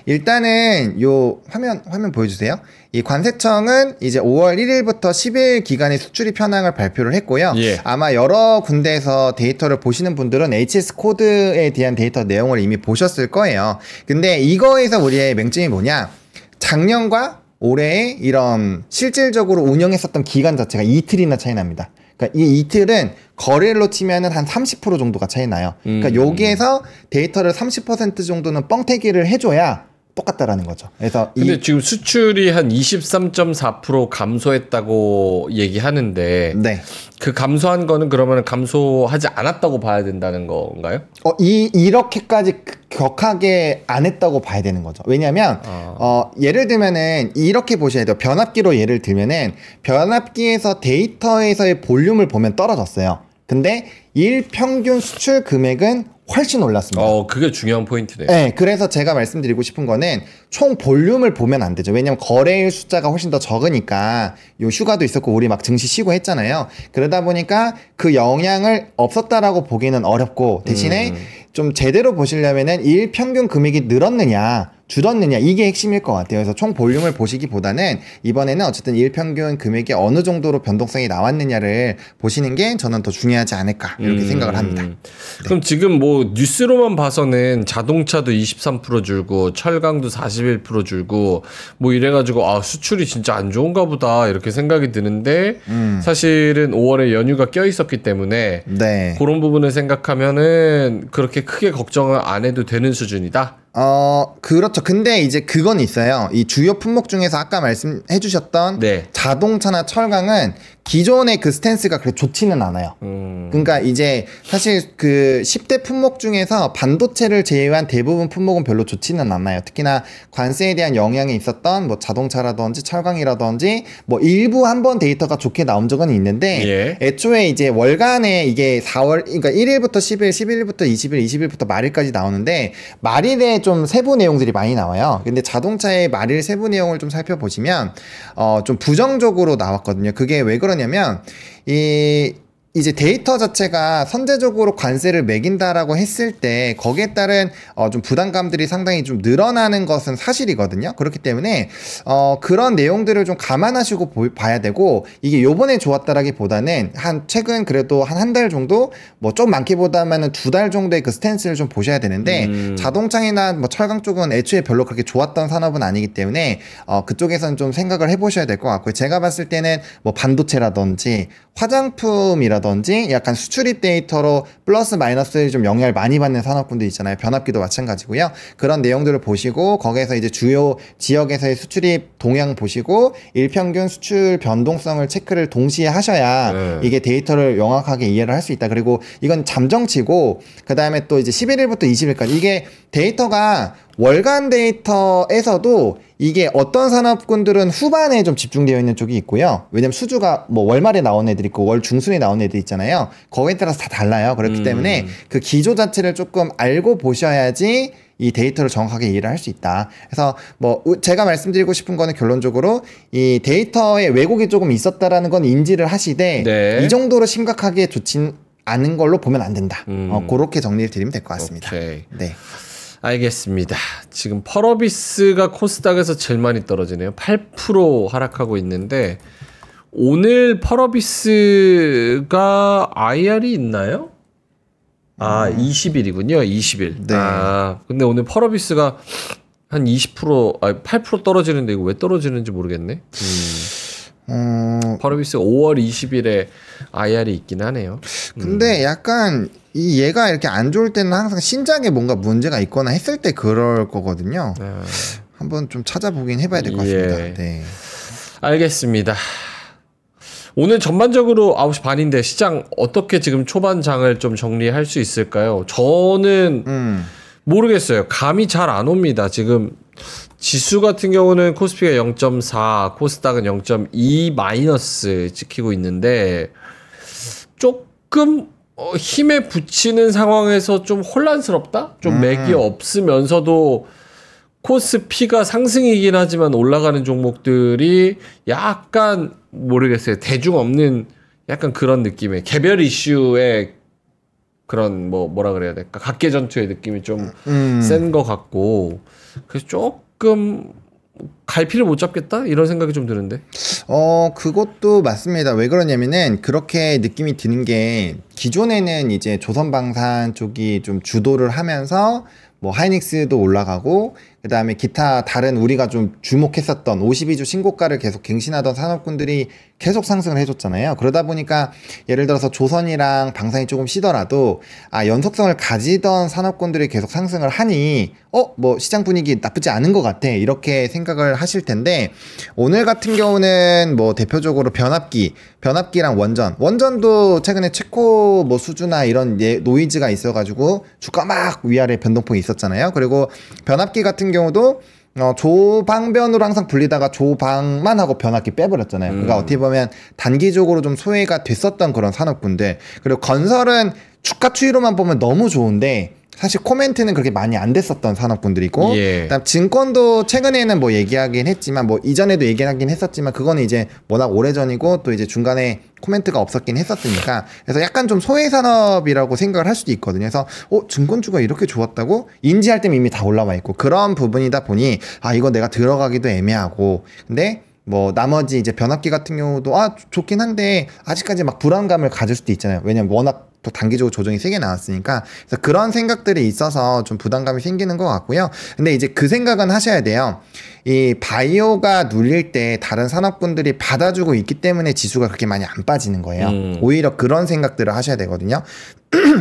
S2: 일단은 요 화면 보여주세요. 이 관세청은 이제 5월 1일부터 10일 기간의 수출입 현황을 발표를 했고요.
S1: 예.
S2: 아마 여러 군데에서 데이터를 보시는 분들은 HS 코드에 대한 데이터 내용을 이미 보셨을 거예요. 근데 이거에서 우리의 맹점이 뭐냐? 작년과 올해의 이런 실질적으로 운영했었던 기간 자체가 이틀이나 차이 납니다. 그러니까 이 이틀은 거래일로 치면은 한 30% 정도가 차이 나요. 그러니까 여기에서 데이터를 30% 정도는 뻥튀기를 해줘야 똑같다라는 거죠. 그래서
S1: 근데 지금 수출이 한 23.4% 감소했다고 얘기하는데
S2: 네.
S1: 그 감소한 거는 그러면 감소하지 않았다고 봐야 된다는 건가요?
S2: 이렇게까지 격하게 안 했다고 봐야 되는 거죠. 왜냐하면 예를 들면은 이렇게 보셔야 돼요. 변압기로 예를 들면은 변압기에서 데이터에서의 볼륨을 보면 떨어졌어요. 근데 일평균 수출 금액은 훨씬 올랐습니다.
S1: 그게 중요한 포인트네요.
S2: 네, 그래서 제가 말씀드리고 싶은 거는 총 볼륨을 보면 안 되죠. 왜냐면 거래일 숫자가 훨씬 더 적으니까 요 휴가도 있었고 우리 막 증시 쉬고 했잖아요. 그러다 보니까 그 영향을 없었다라고 보기는 어렵고 대신에 좀 제대로 보시려면은 일평균 금액이 늘었느냐 줄었느냐 이게 핵심일 것 같아요. 그래서 총 볼륨을 보시기보다는 이번에는 어쨌든 일평균 금액이 어느 정도로 변동성이 나왔느냐를 보시는 게 저는 더 중요하지 않을까 이렇게 생각을 합니다. 네.
S1: 그럼 지금 뭐 뉴스로만 봐서는 자동차도 23% 줄고 철강도 41% 줄고 뭐 이래가지고 수출이 진짜 안 좋은가 보다 이렇게 생각이 드는데 사실은 5월에 연휴가 껴있었기 때문에
S2: 네.
S1: 그런 부분을 생각하면은 그렇게 크게 걱정을 안 해도 되는 수준이다?
S2: 그렇죠. 근데 이제 그건 있어요. 이 주요 품목 중에서 아까 말씀해 주셨던
S1: 네.
S2: 자동차나 철강은 기존의 그 스탠스가 그렇게 좋지는 않아요. 그러니까 이제 사실 그 10대 품목 중에서 반도체를 제외한 대부분 품목은 별로 좋지는 않아요. 특히나 관세에 대한 영향이 있었던 뭐 자동차라든지 철강이라든지 뭐 일부 한번 데이터가 좋게 나온 적은 있는데 애초에 이제 월간에 이게 4월 그러니까 1일부터 10일, 11일부터 20일, 20일부터 말일까지 나오는데 말일에 좀 세부 내용들이 많이 나와요. 근데 자동차의 말일 세부 내용을 좀 살펴보시면 좀 부정적으로 나왔거든요. 그게 왜 그러냐면 이제 데이터 자체가 선제적으로 관세를 매긴다라고 했을 때 거기에 따른 좀 부담감들이 상당히 좀 늘어나는 것은 사실이거든요. 그렇기 때문에 그런 내용들을 좀 감안하시고 봐야 되고 이게 요번에 좋았다라기보다는 최근 그래도 한 달 정도 뭐 좀 많기보다는 2달 정도의 그 스탠스를 좀 보셔야 되는데 자동차나 뭐 철강 쪽은 애초에 별로 그렇게 좋았던 산업은 아니기 때문에 그쪽에서는 좀 생각을 해보셔야 될 것 같고요. 제가 봤을 때는 뭐 반도체라든지 화장품이라든지 약간 수출입 데이터로 플러스 마이너스 좀 영향을 많이 받는 산업군들 있잖아요. 변압기도 마찬가지고요. 그런 내용들을 보시고 거기에서 이제 주요 지역에서의 수출입 동향 보시고 일평균 수출 변동성을 체크를 동시에 하셔야 이게 데이터를 명확하게 이해를 할 수 있다. 그리고 이건 잠정치고 그 다음에 또 이제 11일부터 20일까지 이게 데이터가 월간 데이터에서도 이게 어떤 산업군들은 후반에 좀 집중되어 있는 쪽이 있고요. 왜냐면 수주가 뭐 월말에 나온 애들 있고 월 중순에 나온 애들 있잖아요. 거기에 따라서 다 달라요. 그렇기 때문에 그 기조 자체를 조금 알고 보셔야지 이 데이터를 정확하게 이해를 할 수 있다. 그래서 뭐 제가 말씀드리고 싶은 거는 결론적으로 이 데이터에 왜곡이 조금 있었다라는 건 인지를 하시되 이 정도로 심각하게 좋진 않은 걸로 보면 안 된다. 그렇게 정리를 드리면 될 것 같습니다.
S1: 오케이.
S2: 네.
S1: 알겠습니다. 지금 펄어비스가 코스닥에서 제일 많이 떨어지네요. 8% 하락하고 있는데 오늘 펄어비스가 IR이 있나요? 20일이군요. 20일.
S2: 네.
S1: 근데 오늘 펄어비스가 한 8% 떨어지는데 이거 왜 떨어지는지 모르겠네. 펄어비스 5월 20일에 IR이 있긴 하네요.
S2: 근데 약간 얘가 이렇게 안 좋을 때는 항상 신작에 뭔가 문제가 있거나 했을 때 그럴 거거든요. 한번 좀 찾아보긴 해봐야 될 것 같습니다. 네.
S1: 알겠습니다. 오늘 전반적으로 9시 반인데 시장 어떻게 지금 초반장을 좀 정리할 수 있을까요? 저는 모르겠어요. 감이 잘 안 옵니다. 지금 지수 같은 경우는 코스피가 0.4, 코스닥은 0.2 마이너스 찍히고 있는데 조금 힘에 붙이는 상황에서 좀 혼란스럽다? 좀 맥이 없으면서도 코스피가 상승이긴 하지만 올라가는 종목들이 약간 모르겠어요. 대중 없는 약간 그런 느낌의 개별 이슈의 그런 뭐라 그래야 될까? 각계전투의 느낌이 좀 센 것 같고 그래서 조금 갈피를 못 잡겠다? 이런 생각이 좀 드는데.
S2: 그것도 맞습니다. 왜 그러냐면은 그렇게 느낌이 드는 게 기존에는 이제 조선방산 쪽이 좀 주도를 하면서 뭐 하이닉스도 올라가고 그다음에 기타 다른 우리가 좀 주목했었던 52주 신고가를 계속 갱신하던 산업군들이 계속 상승을 해줬잖아요. 그러다 보니까 예를 들어서 조선이랑 방산이 조금 쉬더라도 연속성을 가지던 산업군들이 계속 상승을 하니 뭐 시장 분위기 나쁘지 않은 것 같아 이렇게 생각을 하실 텐데, 오늘 같은 경우는 뭐 대표적으로 변압기랑 원전도 최근에 체코 뭐 수주나 이런 노이즈가 있어가지고 주가 막 위아래 변동폭이 있었잖아요. 그리고 변압기 같은 경우도 조방변으로 항상 불리다가 조방만 하고 변압기 빼버렸잖아요. 그러니까 어떻게 보면 단기적으로 좀 소외가 됐었던 그런 산업군들. 그리고 건설은 주가 추이로만 보면 너무 좋은데 사실 코멘트는 그렇게 많이 안 됐었던 산업군들이고, 그다음 증권도 최근에는 뭐 얘기하긴 했지만, 뭐 이전에도 얘기하긴 했었지만, 그거는 이제 워낙 오래전이고 또 이제 중간에 코멘트가 없었긴 했었으니까, 그래서 약간 좀 소외 산업이라고 생각을 할 수도 있거든요. 그래서 증권주가 이렇게 좋았다고 인지할 때면 이미 다 올라와 있고 그런 부분이다 보니 이거 내가 들어가기도 애매하고, 근데 뭐 나머지 이제 변압기 같은 경우도 좋긴 한데 아직까지 막 불안감을 가질 수도 있잖아요. 왜냐면 워낙 또 단기적으로 조정이 세게 나왔으니까. 그래서 그런 생각들이 있어서 좀 부담감이 생기는 것 같고요. 근데 이제 그 생각은 하셔야 돼요. 이 바이오가 눌릴 때 다른 산업군들이 받아주고 있기 때문에 지수가 그렇게 많이 안 빠지는 거예요. 오히려 그런 생각들을 하셔야 되거든요.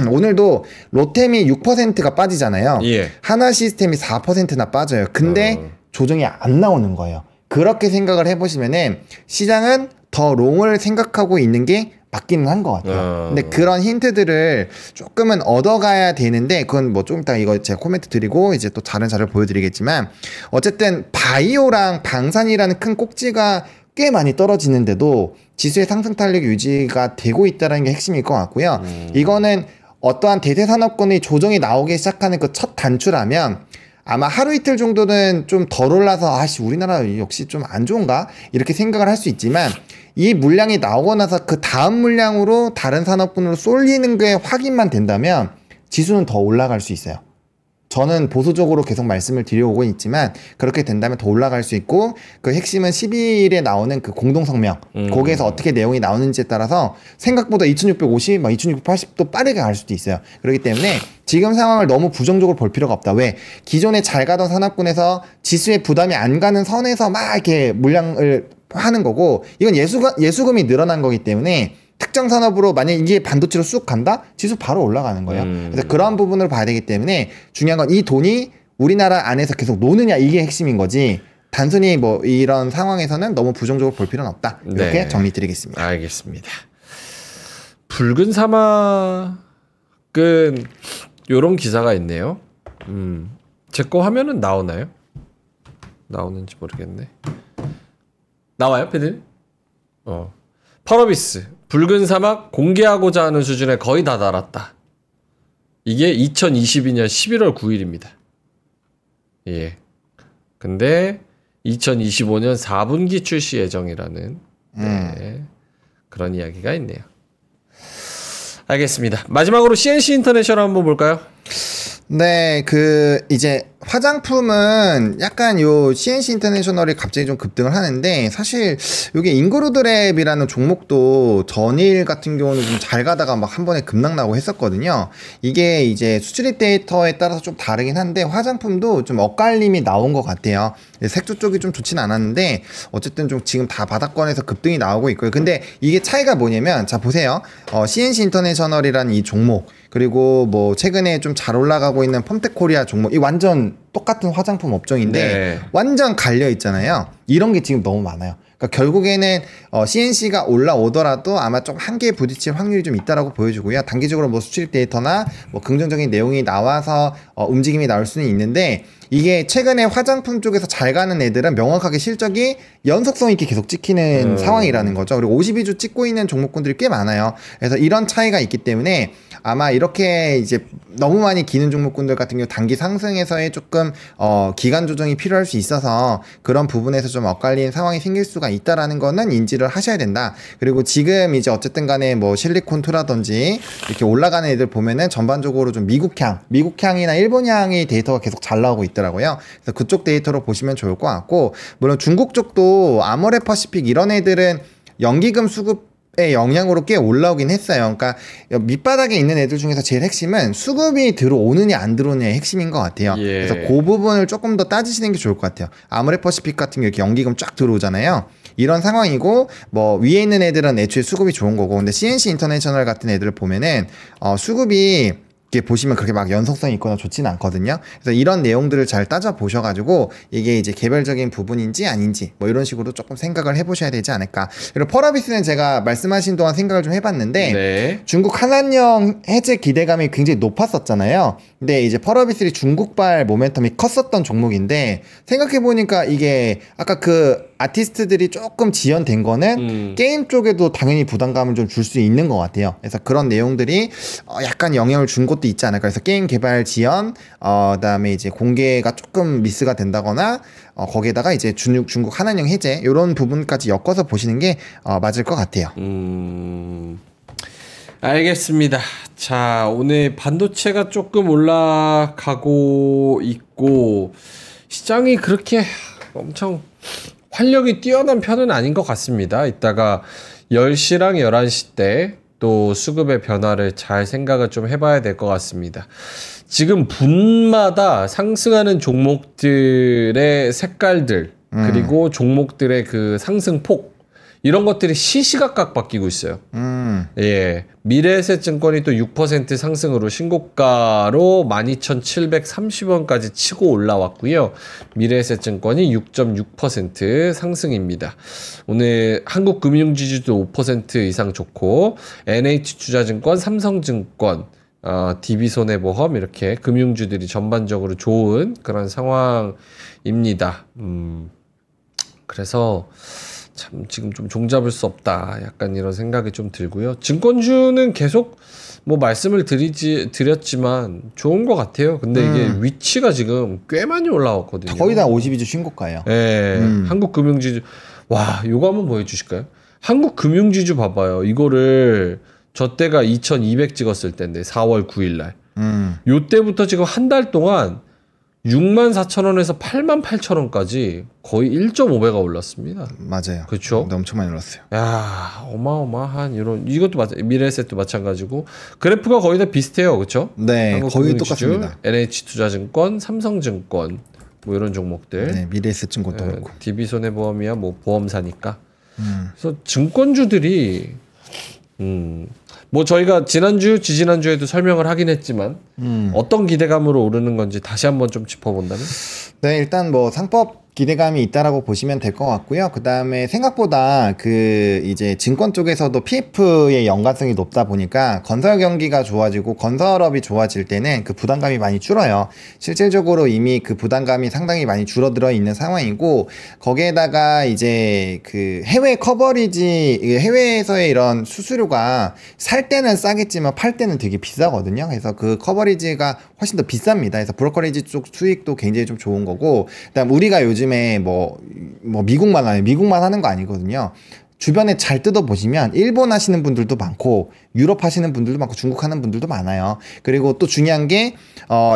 S2: 오늘도 로템이 6%가 빠지잖아요. 하나 시스템이 4%나 빠져요. 근데 조정이 안 나오는 거예요. 그렇게 생각을 해보시면은 시장은 더 롱을 생각하고 있는 게 맞기는 한 것 같아요. 근데 그런 힌트들을 조금은 얻어가야 되는데, 그건 뭐 좀 이따 이거 제가 코멘트 드리고 이제 또 다른 자료를 보여드리겠지만, 어쨌든 바이오랑 방산이라는 큰 꼭지가 꽤 많이 떨어지는데도 지수의 상승 탄력 유지가 되고 있다는 게 핵심일 것 같고요. 이거는 어떠한 대세 산업군의 조정이 나오기 시작하는 그 첫 단추라면 아마 하루 이틀 정도는 좀 덜 올라서 우리나라 역시 좀 안 좋은가? 이렇게 생각을 할 수 있지만, 이 물량이 나오고 나서 그 다음 물량으로 다른 산업군으로 쏠리는 게 확인만 된다면 지수는 더 올라갈 수 있어요. 저는 보수적으로 계속 말씀을 드려오고 있지만 그렇게 된다면 더 올라갈 수 있고, 그 핵심은 12일에 나오는 그 공동성명, 거기에서 어떻게 내용이 나오는지에 따라서 생각보다 2650, 2680도 빠르게 갈 수도 있어요. 그렇기 때문에 지금 상황을 너무 부정적으로 볼 필요가 없다. 왜? 기존에 잘 가던 산업군에서 지수에 부담이 안 가는 선에서 막 이렇게 물량을 하는 거고, 이건 예수금이 늘어난 거기 때문에 특정 산업으로 만약 이게 반도체로 쑥 간다? 지수 바로 올라가는 거예요. 그래서 그런 부분을 봐야 되기 때문에 중요한 건 이 돈이 우리나라 안에서 계속 노느냐, 이게 핵심인 거지, 단순히 뭐 이런 상황에서는 너무 부정적으로 볼 필요는 없다. 이렇게 정리 드리겠습니다.
S1: 알겠습니다. 붉은 사막은 요런 기사가 있네요. 제 거 화면은 나오나요? 나오는지 모르겠네. 나와요, 패드? 펄어비스 붉은 사막 공개하고자 하는 수준에 거의 다 달았다. 이게 2022년 11월 9일입니다. 근데 2025년 4분기 출시 예정이라는 그런 이야기가 있네요. 알겠습니다. 마지막으로 CNC 인터내셔널 한번 볼까요?
S2: 네, 이제 화장품은 약간 요 CNC 인터내셔널이 갑자기 좀 급등을 하는데, 사실 요게 인그루드랩이라는 종목도 전일 같은 경우는 좀 잘 가다가 막 한 번에 급락 나고 했었거든요. 이게 이제 수출입 데이터에 따라서 좀 다르긴 한데 화장품도 좀 엇갈림이 나온 것 같아요. 색조 쪽이 좀 좋진 않았는데 어쨌든 좀 지금 다 바닥권에서 급등이 나오고 있고요. 근데 이게 차이가 뭐냐면, 자 보세요. CNC 인터내셔널이라는 이 종목, 그리고 뭐 최근에 좀 잘 올라가고 있는 펌텍코리아 종목, 이 완전 똑같은 화장품 업종인데 완전 갈려 있잖아요. 이런 게 지금 너무 많아요. 그러니까 결국에는 CNC가 올라오더라도 아마 좀 한계에 부딪힐 확률이 좀 있다라고 보여주고요. 단기적으로 뭐 수출입 데이터나 뭐 긍정적인 내용이 나와서 움직임이 나올 수는 있는데, 이게 최근에 화장품 쪽에서 잘 가는 애들은 명확하게 실적이 연속성 있게 계속 찍히는 상황이라는 거죠. 그리고 52주 찍고 있는 종목군들이 꽤 많아요. 그래서 이런 차이가 있기 때문에 아마 이렇게 이제 너무 많이 기는 종목군들 같은 경우 단기 상승에서의 조금 기간 조정이 필요할 수 있어서 그런 부분에서 좀 엇갈린 상황이 생길 수가 있다라는 거는 인지를 하셔야 된다. 그리고 지금 이제 어쨌든 간에 뭐 실리콘2라든지 이렇게 올라가는 애들 보면은 전반적으로 좀 미국향이나 일본향의 데이터가 계속 잘 나오고 있더라고요. 그래서 그쪽 데이터로 보시면 좋을 것 같고, 물론 중국 쪽도 아모레 퍼시픽 이런 애들은 연기금 수급 영향으로 꽤 올라오긴 했어요. 그러니까 밑바닥에 있는 애들 중에서 제일 핵심은 수급이 들어오느냐 안 들어오느냐의 핵심인 것 같아요.
S1: 예.
S2: 그래서 그 부분을 조금 더 따지시는 게 좋을 것 같아요. 아모레퍼시픽 같은 게 이렇게 연기금 쫙 들어오잖아요. 이런 상황이고 뭐 위에 있는 애들은 애초에 수급이 좋은 거고, 근데 CNC 인터내셔널 같은 애들을 보면은 수급이 이렇게 보시면 그렇게 막 연속성이 있거나 좋지는 않거든요. 그래서 이런 내용들을 잘 따져 보셔가지고 이게 이제 개별적인 부분인지 아닌지 뭐 이런 식으로 조금 생각을 해보셔야 되지 않을까. 그리고 펄어비스는 제가 말씀하신 동안 생각을 좀 해봤는데
S1: 네.
S2: 중국 한한령 해제 기대감이 굉장히 높았었잖아요. 근데 이제 펄어비스이 중국발 모멘텀이 컸었던 종목인데 생각해보니까 이게 아까 그 아티스트들이 조금 지연된 거는 게임 쪽에도 당연히 부담감을 좀 줄 수 있는 것 같아요. 그래서 그런 내용들이 약간 영향을 준 것도 있지 않을까. 그래서 게임 개발 지연, 그다음에 이제 공개가 조금 미스가 된다거나 거기에다가 이제 중국 한한령 해제 이런 부분까지 엮어서 보시는 게 맞을 것 같아요.
S1: 알겠습니다. 자, 오늘 반도체가 조금 올라가고 있고 시장이 그렇게 엄청 활력이 뛰어난 편은 아닌 것 같습니다. 이따가 10시랑 11시 때 또 수급의 변화를 잘 생각을 좀 해봐야 될 것 같습니다. 지금 분마다 상승하는 종목들의 색깔들 그리고 종목들의 그 상승폭 이런 것들이 시시각각 바뀌고 있어요. 예. 미래에셋증권이 또 6% 상승으로 신고가로 12,730원까지 치고 올라왔고요. 미래에셋증권이 6.6% 상승입니다. 오늘 한국금융지주도 5% 이상 좋고 NH투자증권, 삼성증권, DB손해보험 이렇게 금융주들이 전반적으로 좋은 그런 상황입니다. 그래서 참 지금 좀 종잡을 수 없다 약간 이런 생각이 좀 들고요. 증권주는 계속 뭐 말씀을 드렸지만 좋은 것 같아요. 근데 이게 위치가 지금 꽤 많이 올라왔거든요.
S2: 거의 다 52주 신고가예요.
S1: 네, 한국금융지주 와 이거 한번 보여주실까요? 한국금융지주 봐봐요. 이거를 저 때가 2200 찍었을 때인데 4월 9일날 요 때부터 지금 한 달 동안 64,000원에서 88,000원까지 거의 1.5배가 올랐습니다.
S2: 맞아요.
S1: 그렇죠?
S2: 엄청 많이 올랐어요.
S1: 야, 어마어마한 이런 이것도 미래에셋도 마찬가지고 그래프가 거의 다 비슷해요, 그렇죠?
S2: 네, 거의 똑같습니다.
S1: NH투자증권, 삼성증권 뭐 이런 종목들.
S2: 네, 미래에셋증권도 그렇고.
S1: DB손해보험이야 뭐 보험사니까. 그래서 증권주들이 뭐 저희가 지난주, 지지난주에도 설명을 하긴 했지만 어떤 기대감으로 오르는 건지 다시 한번 좀 짚어본다면?
S2: 네, 일단 뭐 상법 기대감이 있다라고 보시면 될 것 같고요. 그 다음에 생각보다 그 이제 증권 쪽에서도 PF의 연관성이 높다 보니까 건설 경기가 좋아지고 건설업이 좋아질 때는 그 부담감이 많이 줄어요. 실질적으로 이미 그 부담감이 상당히 많이 줄어들어 있는 상황이고 거기에다가 이제 그 해외 커버리지 해외에서의 이런 수수료가 살 때는 싸겠지만 팔 때는 되게 비싸거든요. 그래서 그 커버리지가 훨씬 더 비쌉니다. 그래서 브로커리지 쪽 수익도 굉장히 좀 좋은 거고 그다음 우리가 요즘에 뭐 미국만 하는 거 아니거든요. 주변에 잘 뜯어보시면 일본 하시는 분들도 많고 유럽 하시는 분들도 많고 중국 하는 분들도 많아요. 그리고 또 중요한 게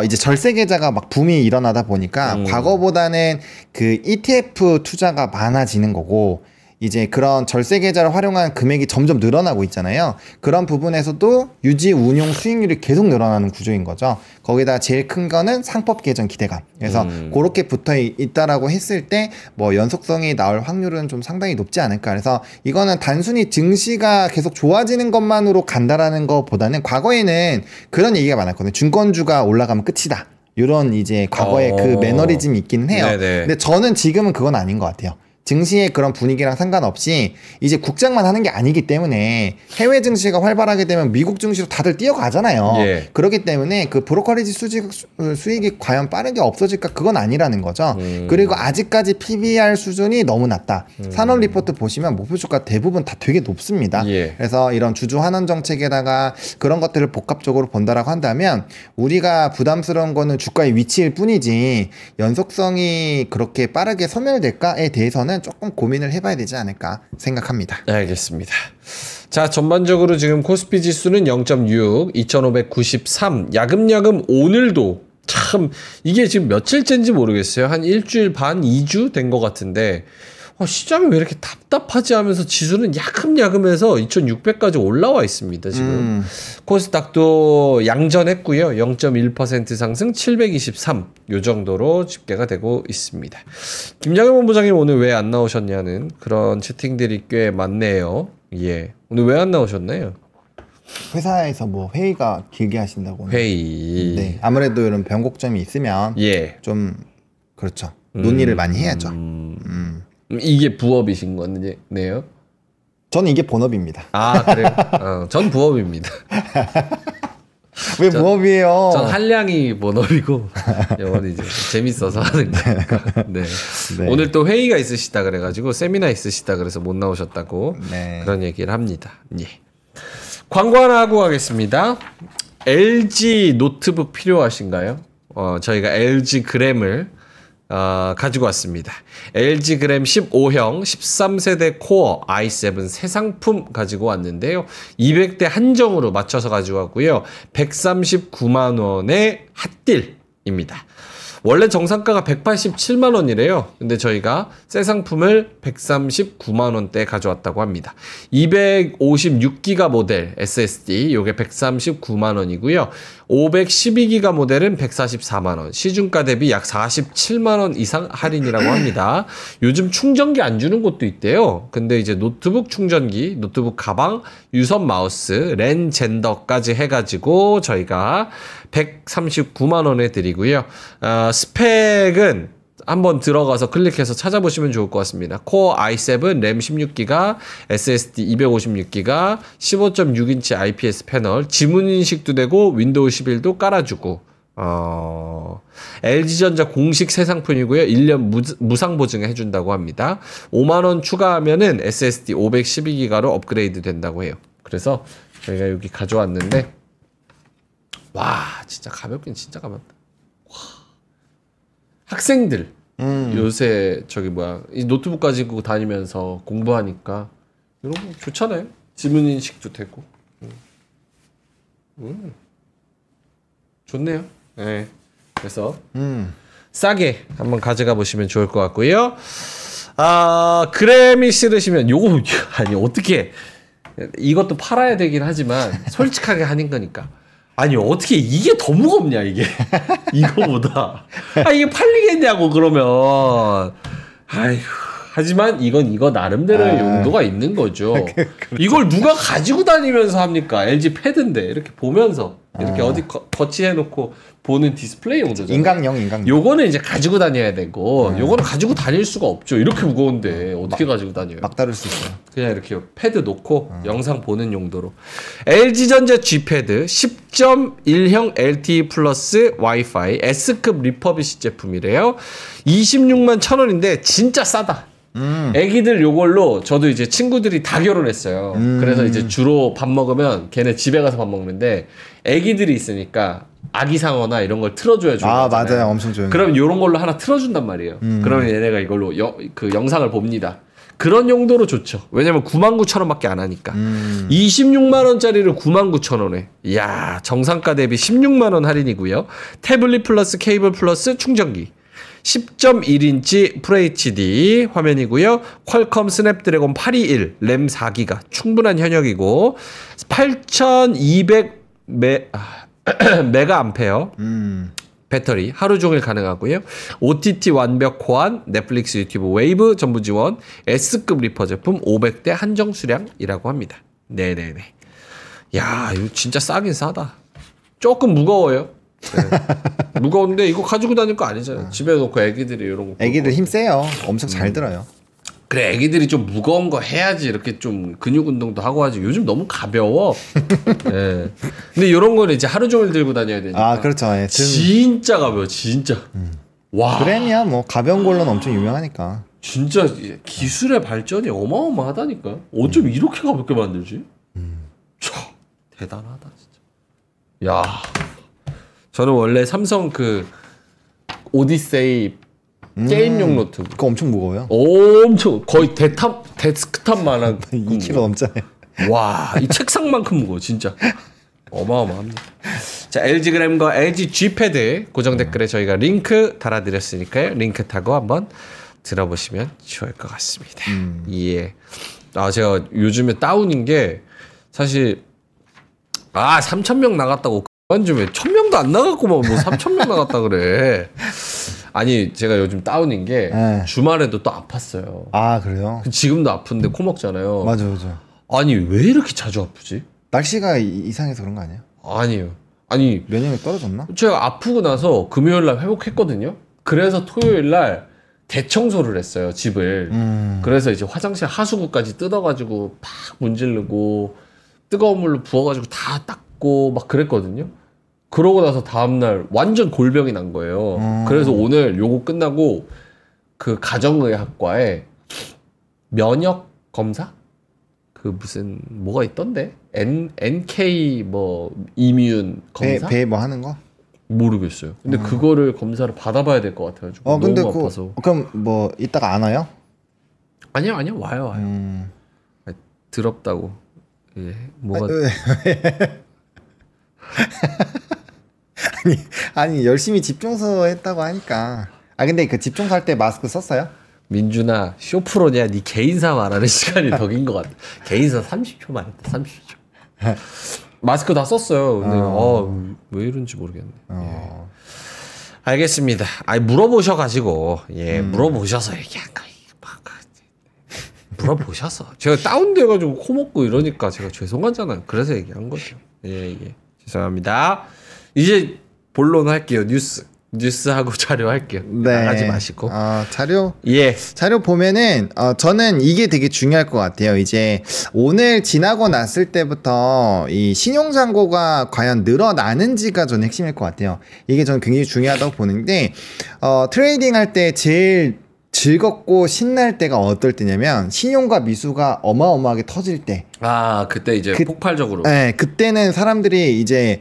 S2: 이제 절세 계좌가 막 붐이 일어나다 보니까 과거보다는 그 ETF 투자가 많아지는 거고 이제 그런 절세 계좌를 활용한 금액이 점점 늘어나고 있잖아요. 그런 부분에서도 유지 운용 수익률이 계속 늘어나는 구조인 거죠. 거기다 제일 큰 거는 상법 개정 기대감. 그래서 그렇게 붙어 있다라고 했을 때 뭐 연속성이 나올 확률은 좀 상당히 높지 않을까. 그래서 이거는 단순히 증시가 계속 좋아지는 것만으로 간다라는 것보다는 과거에는 그런 얘기가 많았거든요. 증권주가 올라가면 끝이다. 이런 이제 과거에 그 매너리즘이 있기는 해요.
S1: 네네.
S2: 근데 저는 지금은 그건 아닌 것 같아요. 증시의 그런 분위기랑 상관없이 이제 국장만 하는 게 아니기 때문에 해외 증시가 활발하게 되면 미국 증시로 다들 뛰어가잖아요.
S1: 예.
S2: 그렇기 때문에 그 브로커리지 수익이 과연 빠르게 없어질까 그건 아니라는 거죠. 그리고 아직까지 PBR 수준이 너무 낮다. 산업 리포트 보시면 목표 주가 대부분 다 되게 높습니다.
S1: 예.
S2: 그래서 이런 주주 환원 정책에다가 그런 것들을 복합적으로 본다라고 한다면 우리가 부담스러운 거는 주가의 위치일 뿐이지 연속성이 그렇게 빠르게 소멸될까에 대해서는 조금 고민을 해봐야 되지 않을까 생각합니다.
S1: 알겠습니다. 자, 전반적으로 지금 코스피 지수는 0.6, 2593. 야금야금 오늘도 참 이게 지금 며칠째인지 모르겠어요. 한 일주일 반, 2주 된 것 같은데 시장이 왜 이렇게 답답하지 하면서 지수는 야금야금해서 2600까지 올라와 있습니다. 지금 코스닥도 양전했고요. 0.1% 상승 723 요 정도로 집계가 되고 있습니다. 김장현 본부장님 오늘 왜 안 나오셨냐는 그런 채팅들이 꽤 많네요. 예, 오늘 왜 안 나오셨나요?
S2: 회사에서 뭐 회의가 길게 하신다고.
S1: 회의.
S2: 네, 아무래도 이런 변곡점이 있으면
S1: 예.
S2: 좀 그렇죠. 논의를 많이 해야죠.
S1: 이게 부업이신 거네요?
S2: 저는 이게 본업입니다.
S1: 아, 그래요? 전 부업입니다.
S2: 왜 부업이에요?
S1: 전 한량이 본업이고 영어는 이제 재밌어서 하는 거니까. 네.
S2: 네.
S1: 오늘 또 회의가 있으시다 그래가지고 세미나 있으시다 그래서 못 나오셨다고
S2: 네.
S1: 그런 얘기를 합니다. 예. 광고 하나 하고 가겠습니다. LG 노트북 필요하신가요? 저희가 LG 그램을 가지고 왔습니다. LG 그램 15형 13세대 코어 i7 새 상품 가지고 왔는데요. 200대 한정으로 맞춰서 가지고 왔고요. 139만 원의 핫딜입니다. 원래 정상가가 187만 원이래요. 근데 저희가 새 상품을 139만 원대에 가져왔다고 합니다. 256기가 모델 SSD 요게 139만 원이고요. 512기가 모델은 144만 원. 시중가 대비 약 47만 원 이상 할인이라고 합니다. 요즘 충전기 안 주는 곳도 있대요. 근데 이제 노트북 충전기, 노트북 가방, 유선 마우스, 랜 젠더까지 해가지고 저희가 139만 원에 드리고요. 스펙은 한번 들어가서 클릭해서 찾아보시면 좋을 것 같습니다. 코어 i7, 램 16기가, SSD 256기가, 15.6인치 IPS 패널, 지문인식도 되고 윈도우 11도 깔아주고 LG전자 공식 새 상품이고요. 1년 무상 보증 해준다고 합니다. 5만 원 추가하면은 SSD 512기가로 업그레이드 된다고 해요. 그래서 저희가 여기 가져왔는데 와 진짜 가볍긴 진짜 가볍다. 와. 학생들 요새 저기 뭐야 이 노트북 가지고 다니면서 공부하니까 이런 거 좋잖아요. 지문 인식도 되고 좋네요. 네. 그래서 싸게 한번 가져가 보시면 좋을 것 같고요. 그램이 싫으시면 요거 아니 어떻게 이것도 팔아야 되긴 하지만 솔직하게 하는 거니까. 아니 어떻게 이게 더 무겁냐 이게 이거보다 이게 팔리겠냐고 그러면 아이고 하지만 이건 이거 나름대로의 용도가 있는 거죠. 그렇죠. 이걸 누가 가지고 다니면서 합니까? LG 패드인데 이렇게 보면서 이렇게 어디 거치해 놓고 보는 디스플레이 용도잖아요.
S2: 인강용.
S1: 요거는 이제 가지고 다녀야 되고 요거는 가지고 다닐 수가 없죠. 이렇게 무거운데 어떻게 가지고 다녀요?
S2: 막 다룰 수 있어요.
S1: 그냥 이렇게 패드 놓고 영상 보는 용도로 LG전자 G패드 10.1형 LTE 플러스 와이파이 S급 리퍼비시 제품이래요. 26만 1,000원인데 진짜 싸다. 애기들 요걸로 저도 이제 친구들이 다 결혼했어요. 그래서 이제 주로 밥 먹으면 걔네 집에 가서 밥 먹는데 애기들이 있으니까 아기상어나 이런 걸 틀어줘야 좋아요.
S2: 맞아요. 엄청 조용해.
S1: 그럼 요런 걸로 하나 틀어준단 말이에요. 그러면 얘네가 이걸로 그 영상을 봅니다. 그런 용도로 좋죠. 왜냐면 99,000원밖에 안 하니까. 26만원짜리를 99,000원에. 이야, 정상가 대비 16만원 할인이고요. 태블릿 플러스 케이블 플러스 충전기. 10.1인치 FHD 화면이고요. 퀄컴 스냅드래곤 821, 램 4기가 충분한 현역이고 8200 메가암페어 배터리 하루 종일 가능하고요. OTT 완벽 호환, 넷플릭스, 유튜브, 웨이브 전부 지원, S급 리퍼 제품 500대 한정 수량이라고 합니다. 네네네. 야, 이거 진짜 싸긴 싸다. 조금 무거워요. 네. 무거운데 이거 가지고 다닐 거 아니잖아요. 집에 놓고 애기들이 이런 거.
S2: 애기들 힘 세요. 엄청 잘 들어요.
S1: 그래, 애기들이 좀 무거운 거 해야지 이렇게 좀 근육 운동도 하고 하지. 요즘 너무 가벼워. 네. 근데 이런 거는 이제 하루 종일 들고 다녀야 되니까.
S2: 그렇죠. 예,
S1: 진짜 가벼워, 진짜. 와.
S2: 그램이야 뭐 가벼운 걸로는 엄청 유명하니까.
S1: 진짜 기술의 발전이 어마어마하다니까. 어쩜 이렇게 가볍게 만들지? 차, 대단하다 진짜. 야. 저는 원래 삼성 그 오디세이 게임용 노트북.
S2: 그거 엄청 무거워요.
S1: 엄청 거의 데스크탑만한
S2: 2kg 넘잖아요.
S1: 와, 이 책상만큼 무거워 진짜. 어마어마합니다. 자, LG 그램과 LG G 패드 고정 댓글에 저희가 링크 달아드렸으니까요. 링크 타고 한번 들어보시면 좋을 것 같습니다. 예. 제가 요즘에 다운인 게 사실 3,000명 나갔다고 그만 좀 해. 1,000명도 안 나갔구만. 뭐 3,000명 나갔다 그래. 아니 제가 요즘 다운인 게 주말에도 또 아팠어요.
S2: 아 그래요?
S1: 지금도 아픈데 코 먹잖아요.
S2: 맞아.
S1: 아니 왜 이렇게 자주 아프지?
S2: 날씨가 이상해서 그런 거 아니에요?
S1: 아니에요. 아니
S2: 면역력 떨어졌나?
S1: 제가 아프고 나서 금요일날 회복했거든요. 그래서 토요일날 대청소를 했어요, 집을. 그래서 이제 화장실 하수구까지 뜯어가지고 팍 문지르고 뜨거운 물로 부어가지고 다 닦고 막 그랬거든요. 그러고 나서 다음날 완전 골병이 난 거예요. 그래서 오늘 요거 끝나고 그 가정의학과에 면역 검사? 그 무슨 뭐가 있던데? NK 뭐 이뮨 검사?
S2: 배 뭐 하는 거?
S1: 모르겠어요. 근데 그거를 검사를 받아봐야 될 것 같아가지고
S2: 근데
S1: 너무 아파서.
S2: 그럼 뭐 이따가 안 와요?
S1: 아니요 와요. 더럽다고. 예, 뭐가
S2: 아니 열심히 집중서 했다고 하니까. 근데 그 집중서 할 때 마스크 썼어요?
S1: 민준아 쇼프로냐? 네 개인사 말하는 시간이 더 긴 것 같아. 개인사 30초만 했다. 30초. 마스크 다 썼어요. 근데 왜 이런지 모르겠네. 예. 알겠습니다. 물어보셔가지고 물어보셔서 얘기한 거. 물어보셔서 제가 다운돼가지고 코 먹고 이러니까 제가 죄송하잖아요. 그래서 얘기한 거죠. 예. 죄송합니다. 이제 본론 할게요. 뉴스하고 자료 할게요. 나가지 마시고.
S2: 자료?
S1: 예.
S2: 자료 보면은, 저는 이게 되게 중요할 것 같아요. 이제, 오늘 지나고 났을 때부터 이 신용잔고가 과연 늘어나는지가 저는 핵심일 것 같아요. 이게 저는 굉장히 중요하다고 보는데, 트레이딩 할 때 제일 즐겁고 신날 때가 어떨 때냐면, 신용과 미수가 어마어마하게 터질 때.
S1: 그때 이제 폭발적으로.
S2: 네, 그때는 사람들이 이제,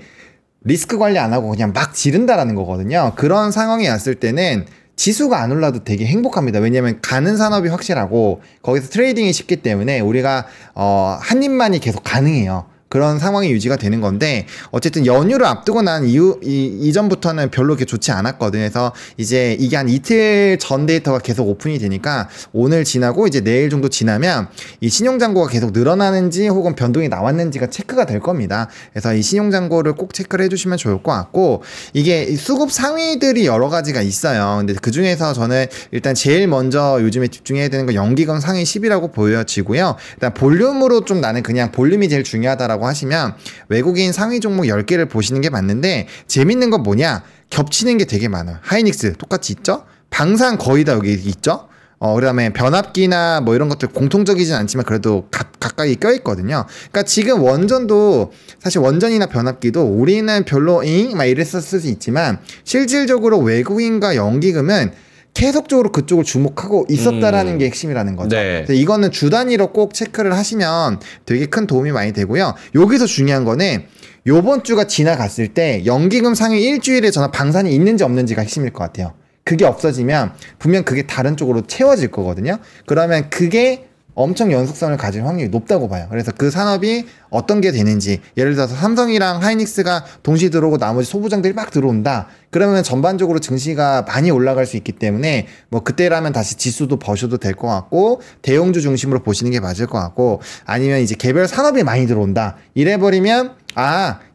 S2: 리스크 관리 안 하고 그냥 막 지른다라는 거거든요. 그런 상황이 왔을 때는 지수가 안 올라도 되게 행복합니다. 왜냐면 가는 산업이 확실하고 거기서 트레이딩이 쉽기 때문에 우리가 한 입만이 계속 가능해요. 그런 상황이 유지가 되는 건데 어쨌든 연휴를 앞두고 난 이전부터는 별로 그렇게 좋지 않았거든요. 그래서 이제 이게 한 이틀 전 데이터가 계속 오픈이 되니까 오늘 지나고 이제 내일 정도 지나면 이 신용잔고가 계속 늘어나는지 혹은 변동이 나왔는지가 체크가 될 겁니다. 그래서 이 신용잔고를 꼭 체크를 해주시면 좋을 것 같고 이게 수급 상위들이 여러 가지가 있어요. 근데 그 중에서 저는 일단 제일 먼저 요즘에 집중해야 되는 건 연기금 상위 10이라고 보여지고요. 일단 볼륨으로 좀 나는 그냥 볼륨이 제일 중요하다라고 하시면 외국인 상위 종목 10개를 보시는 게 맞는데 재밌는 건 뭐냐? 겹치는 게 되게 많아요. 하이닉스 똑같이 있죠? 방산 거의 다 여기 있죠? 그다음에 변압기나 뭐 이런 것들 공통적이진 않지만 그래도 가까이 껴있거든요. 그러니까 지금 원전도 사실 원전이나 변압기도 우리는 별로 막 이랬었을 수 있지만 실질적으로 외국인과 연기금은 계속적으로 그쪽을 주목하고 있었다라는 게 핵심이라는 거죠.
S1: 네.
S2: 그래서 이거는 주 단위로 꼭 체크를 하시면 되게 큰 도움이 많이 되고요. 여기서 중요한 거는 요번 주가 지나갔을 때 연기금 상위 일주일에 저는 방산이 있는지 없는지가 핵심일 것 같아요. 그게 없어지면 분명 그게 다른 쪽으로 채워질 거거든요. 그러면 그게 엄청 연속성을 가질 확률이 높다고 봐요. 그래서 그 산업이 어떤 게 되는지 예를 들어서 삼성이랑 하이닉스가 동시에 들어오고 나머지 소부장들이 막 들어온다. 그러면 전반적으로 증시가 많이 올라갈 수 있기 때문에 뭐 그때라면 다시 지수도 버셔도 될 것 같고 대형주 중심으로 보시는 게 맞을 것 같고 아니면 이제 개별 산업이 많이 들어온다. 이래버리면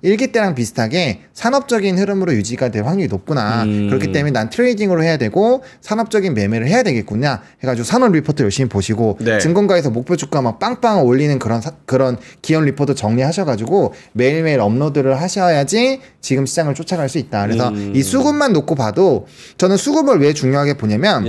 S2: 일기 때랑 비슷하게 산업적인 흐름으로 유지가 될 확률이 높구나. 그렇기 때문에 난 트레이딩으로 해야 되고 산업적인 매매를 해야 되겠구나 해가지고 산업 리포트 열심히 보시고
S1: 네.
S2: 증권가에서 목표 주가 막 빵빵 올리는 그런 기업 리포트 정리하셔가지고 매일매일 업로드를 하셔야지 지금 시장을 쫓아갈 수 있다. 그래서 이 수급만 놓고 봐도 저는 수급을 왜 중요하게 보냐면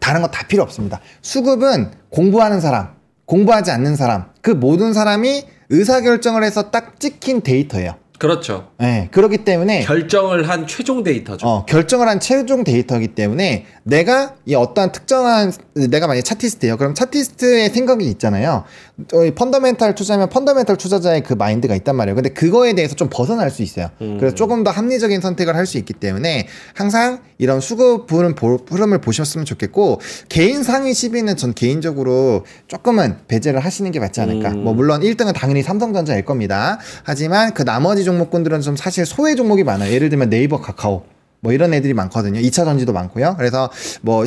S2: 다른 거 다 필요 없습니다. 수급은 공부하는 사람, 공부하지 않는 사람 그 모든 사람이 의사결정을 해서 딱 찍힌 데이터예요.
S1: 그렇죠.
S2: 네, 그렇기 때문에
S1: 결정을 한 최종 데이터죠.
S2: 결정을 한 최종 데이터이기 때문에 내가 이 어떠한 특정한 내가 만약에 차티스트예요. 그럼 차티스트의 생각이 있잖아요. 펀더멘탈 투자면 펀더멘탈 투자자의 그 마인드가 있단 말이에요. 근데 그거에 대해서 좀 벗어날 수 있어요. 그래서 조금 더 합리적인 선택을 할 수 있기 때문에 항상 이런 수급 흐름을 보셨으면 좋겠고 개인 상위 10위는 전 개인적으로 조금은 배제를 하시는 게 맞지 않을까. 뭐 물론 1등은 당연히 삼성전자일 겁니다. 하지만 그 나머지 종목군들은 좀 사실 소외 종목이 많아요. 예를 들면 네이버, 카카오 뭐 이런 애들이 많거든요. 2차 전지도 많고요. 그래서 뭐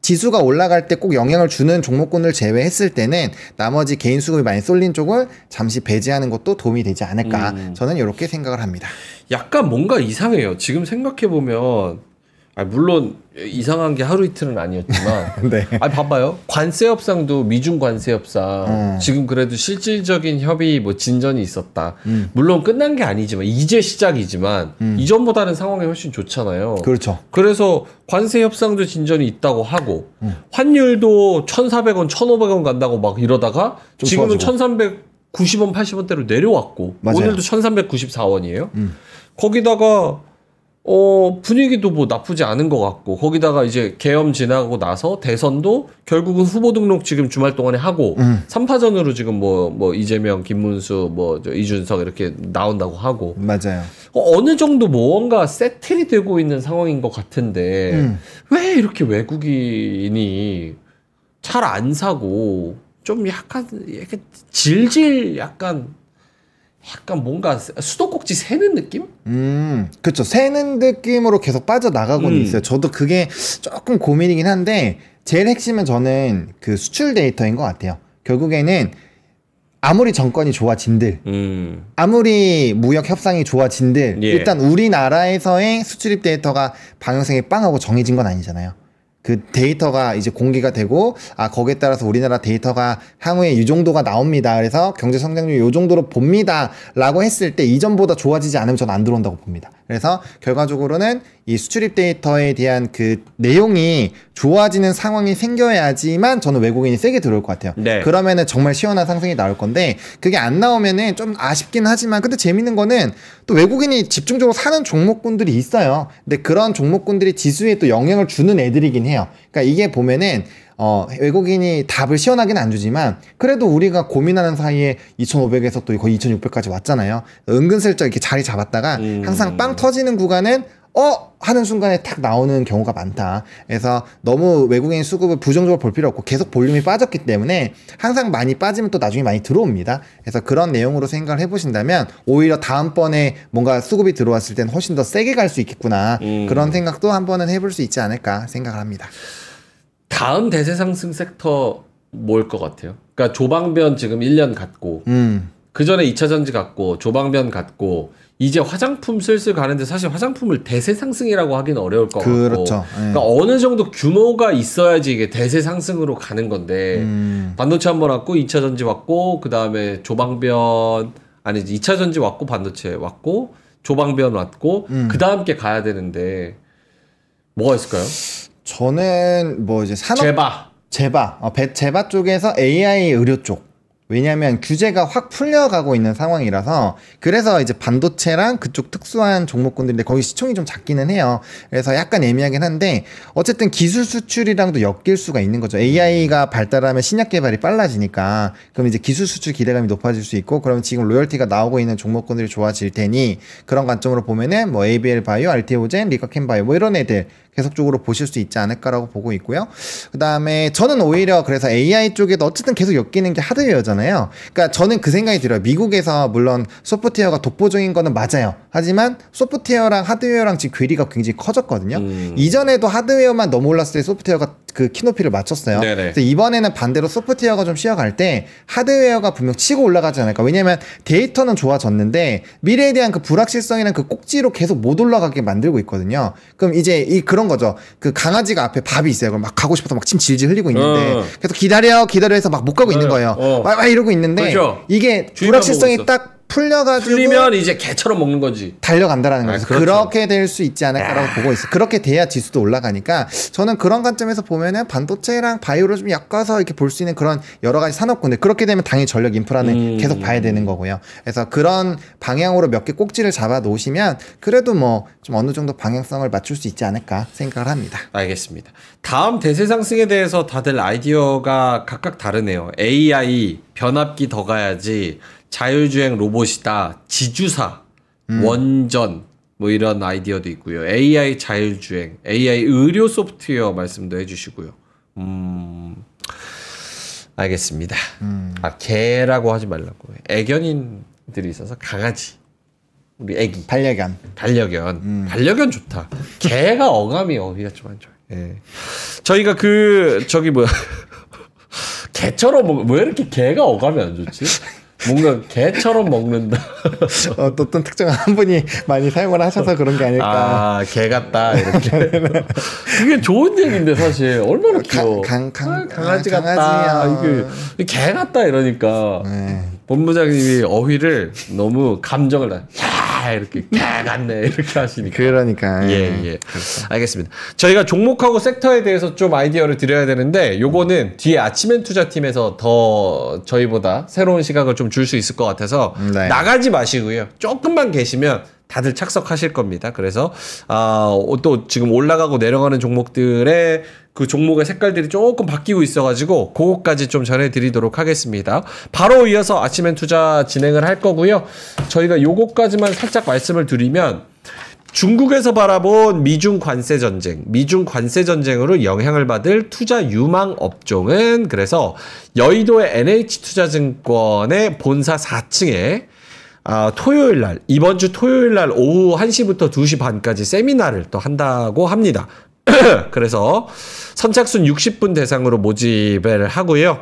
S2: 지수가 올라갈 때 꼭 영향을 주는 종목군을 제외했을 때는 나머지 개인 수급이 많이 쏠린 쪽을 잠시 배제하는 것도 도움이 되지 않을까. 저는 이렇게 생각을 합니다.
S1: 약간 뭔가 이상해요. 지금 생각해보면 물론 이상한 게 하루 이틀은 아니었지만
S2: 네.
S1: 봐봐요. 관세 협상도 미중 관세 협상 지금 그래도 실질적인 협의 뭐 진전이 있었다. 물론 끝난 게 아니지만 이제 시작이지만 이전보다는 상황이 훨씬 좋잖아요.
S2: 그렇죠.
S1: 그래서 관세 협상도 진전이 있다고 하고 환율도 1,400원, 1,500원 간다고 막 이러다가 지금은 1,390원, 80원대로 내려왔고
S2: 맞아요.
S1: 오늘도 1,394원이에요. 거기다가 분위기도 뭐 나쁘지 않은 것 같고, 거기다가 이제 계엄 지나고 나서 대선도 결국은 후보 등록 지금 주말 동안에 하고, 3파전으로 지금 뭐 이재명, 김문수, 이준석 이렇게 나온다고 하고.
S2: 맞아요.
S1: 어느 정도 뭔가 세틀이 되고 있는 상황인 것 같은데, 왜 이렇게 외국인이 잘 안 사고, 좀 약간 질질 약간 뭔가 수도꼭지 새는 느낌?
S2: 그렇죠. 새는 느낌으로 계속 빠져나가고는 있어요. 저도 그게 조금 고민이긴 한데, 제일 핵심은 저는 그 수출 데이터인 것 같아요. 결국에는 아무리 정권이 좋아진들, 아무리 무역 협상이 좋아진들,
S1: 예.
S2: 일단 우리나라에서의 수출입 데이터가 방향성이 빵하고 정해진 건 아니잖아요. 그 데이터가 이제 공개가 되고 거기에 따라서 우리나라 데이터가 향후에 이 정도가 나옵니다. 그래서 경제 성장률이 이 정도로 봅니다. 라고 했을 때 이전보다 좋아지지 않으면 저는 안 들어온다고 봅니다. 그래서 결과적으로는 이 수출입 데이터에 대한 그 내용이 좋아지는 상황이 생겨야지만 저는 외국인이 세게 들어올 것 같아요.
S1: 네.
S2: 그러면은 정말 시원한 상승이 나올 건데 그게 안 나오면은 좀 아쉽긴 하지만 근데 재밌는 거는 또 외국인이 집중적으로 사는 종목군들이 있어요. 근데 그런 종목군들이 지수에 또 영향을 주는 애들이긴 해요. 그러니까 이게 보면은 외국인이 답을 시원하게는 안 주지만 그래도 우리가 고민하는 사이에 2,500에서 또 거의 2,600까지 왔잖아요. 은근슬쩍 이렇게 자리 잡았다가 항상 빵 터지는 구간은 하는 순간에 탁 나오는 경우가 많다. 그래서 너무 외국인 수급을 부정적으로 볼 필요 없고 계속 볼륨이 빠졌기 때문에 항상 많이 빠지면 또 나중에 많이 들어옵니다. 그래서 그런 내용으로 생각을 해보신다면 오히려 다음번에 뭔가 수급이 들어왔을 때는 훨씬 더 세게 갈 수 있겠구나. 그런 생각도 한번은 해볼 수 있지 않을까 생각을 합니다.
S1: 다음 대세 상승 섹터 뭘 것 같아요? 그러니까 조방변 지금 1년 갔고 그 전에 2차 전지 갔고 조방변 갔고 이제 화장품 슬슬 가는데 사실 화장품을 대세 상승이라고 하기는 어려울 것
S2: 그렇죠.
S1: 같고 그러니까 어느 정도 규모가 있어야지 이게 대세 상승으로 가는 건데 반도체 한번 왔고 2차 전지 왔고 그 다음에 조방변 아니지 2차 전지 왔고 반도체 왔고 조방변 왔고 그 다음 게 가야 되는데 뭐가 있을까요?
S2: 저는 뭐 이제 산업 제바 쪽에서 AI 의료 쪽. 왜냐하면 규제가 확 풀려가고 있는 상황이라서 그래서 이제 반도체랑 그쪽 특수한 종목군들인데 거기 시총이 좀 작기는 해요. 그래서 약간 애매하긴 한데 어쨌든 기술 수출이랑도 엮일 수가 있는 거죠. AI가 발달하면 신약 개발이 빨라지니까 그럼 이제 기술 수출 기대감이 높아질 수 있고 그러면 지금 로열티가 나오고 있는 종목군들이 좋아질 테니 그런 관점으로 보면은 뭐 ABL 바이오, 알테오젠, 리가켄 바이오 뭐 이런 애들 계속적으로 보실 수 있지 않을까라고 보고 있고요. 그 다음에 저는 오히려 그래서 AI 쪽에도 어쨌든 계속 엮이는 게 하드웨어잖아요. 그러니까 저는 그 생각이 들어요. 미국에서 물론 소프트웨어가 독보적인 거는 맞아요. 하지만 소프트웨어랑 하드웨어랑 지금 괴리가 굉장히 커졌거든요. 이전에도 하드웨어만 너무 올랐을 때 소프트웨어가 그 키높이를 맞췄어요. 네네. 그래서 이번에는 반대로 소프트웨어가 좀 쉬어갈 때 하드웨어가 분명 치고 올라가지 않을까. 왜냐면 데이터는 좋아졌는데 미래에 대한 그 불확실성이랑 그 꼭지로 계속 못 올라가게 만들고 있거든요. 그럼 이제 그런 거죠. 그 강아지가 앞에 밥이 있어요. 그럼 막 가고 싶어서 막 침 질질 흘리고 있는데 계속 기다려 해서 막 못 가고 있는 거예요. 막 이러고 있는데 그렇죠. 이게 불확실성이 딱 풀리면
S1: 이제 개처럼 먹는 거지.
S2: 달려간다라는 거죠. 그렇죠. 그렇게 될 수 있지 않을까라고 보고 있어요. 그렇게 돼야 지수도 올라가니까 저는 그런 관점에서 보면은 반도체랑 바이오를 좀 엮어서 이렇게 볼 수 있는 그런 여러 가지 산업군들 그렇게 되면 당연히 전력 인프라는 계속 봐야 되는 거고요. 그래서 그런 방향으로 몇 개 꼭지를 잡아 놓으시면 그래도 뭐 좀 어느 정도 방향성을 맞출 수 있지 않을까 생각을 합니다.
S1: 알겠습니다. 다음 대세 상승에 대해서 다들 아이디어가 각각 다르네요. AI, 변압기 더 가야지, 자율주행 로봇이다, 지주사, 원전 뭐 이런 아이디어도 있고요. AI 자율주행, AI 의료 소프트웨어 말씀도 해주시고요. 알겠습니다. 개라고 하지 말라고. 애견인들이 있어서 강아지. 우리 애기.
S2: 반려견.
S1: 반려견 좋다. 개가 어감이 어휘가 좀 안 좋아요. 예. 저희가 저기 뭐야. 개처럼 왜 이렇게 개가 어감이 안 좋지? 뭔가 개처럼 먹는다.
S2: 어떤 특정한 한 분이 많이 사용을 하셔서 그런 게 아닐까.
S1: 아, 개 같다 이렇게. 그게 좋은 얘기인데 사실 얼마나 귀여워. 강아지 같다.
S2: 강아지야.
S1: 이게 개 같다 이러니까 본부장님이 어휘를 너무 감정을 야 이렇게 개 같네 이렇게 하시니까.
S2: 그러니까.
S1: 예. 알겠습니다. 저희가 종목하고 섹터에 대해서 좀 아이디어를 드려야 되는데 요거는 뒤에 아침엔 투자팀에서 더 저희보다 새로운 시각을 좀 줄 수 있을 것 같아서 나가지 마시고요. 조금만 계시면 다들 착석하실 겁니다. 그래서 또 지금 올라가고 내려가는 종목들의 그 종목의 색깔들이 조금 바뀌고 있어가지고 그거까지 좀 전해드리도록 하겠습니다. 바로 이어서 아침엔 투자 진행을 할 거고요. 저희가 요거까지만 살짝 말씀을 드리면 중국에서 바라본 미중 관세 전쟁으로 영향을 받을 투자 유망 업종은 그래서 여의도의 NH투자증권의 본사 4층에 이번 주 토요일 날 오후 1시부터 2시 반까지 세미나를 또 한다고 합니다. 그래서 선착순 60분 대상으로 모집을 하고요.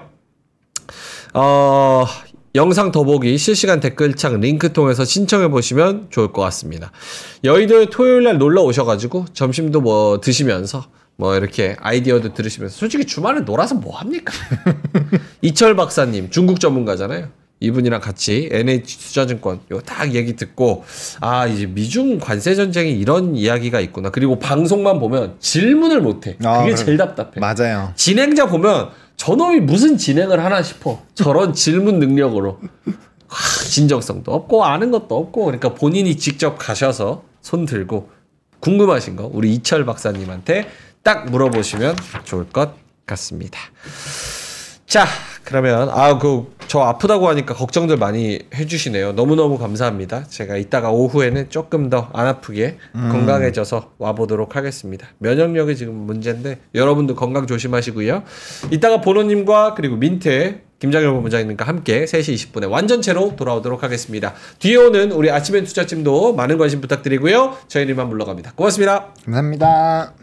S1: 영상 더보기 실시간 댓글창 링크 통해서 신청해 보시면 좋을 것 같습니다. 여의도에 토요일 날 놀러 오셔가지고 점심도 뭐 드시면서 뭐 이렇게 아이디어도 들으시면서 솔직히 주말에 놀아서 뭐 합니까? 이철 박사님 중국 전문가잖아요. 이분이랑 같이 NH투자증권 이거 딱 얘기 듣고 이제 미중 관세 전쟁이 이런 이야기가 있구나. 그리고 방송만 보면 질문을 못해. 그게 제일 답답해.
S2: 맞아요.
S1: 진행자 보면 저놈이 무슨 진행을 하나 싶어. 저런 질문 능력으로. 진정성도 없고 아는 것도 없고 그러니까 본인이 직접 가셔서 손 들고 궁금하신 거 우리 이철 박사님한테 딱 물어보시면 좋을 것 같습니다. 자, 그러면 저 아프다고 하니까 걱정들 많이 해주시네요. 너무너무 감사합니다. 제가 이따가 오후에는 조금 더 안 아프게 건강해져서 와보도록 하겠습니다. 면역력이 지금 문제인데 여러분도 건강 조심하시고요. 이따가 보노님과 그리고 민트의 김장열 본부장님과 함께 3시 20분에 완전체로 돌아오도록 하겠습니다. 뒤에 오는 우리 아침엔 투자팀도 많은 관심 부탁드리고요. 저희는 이만 물러갑니다. 고맙습니다.
S2: 감사합니다.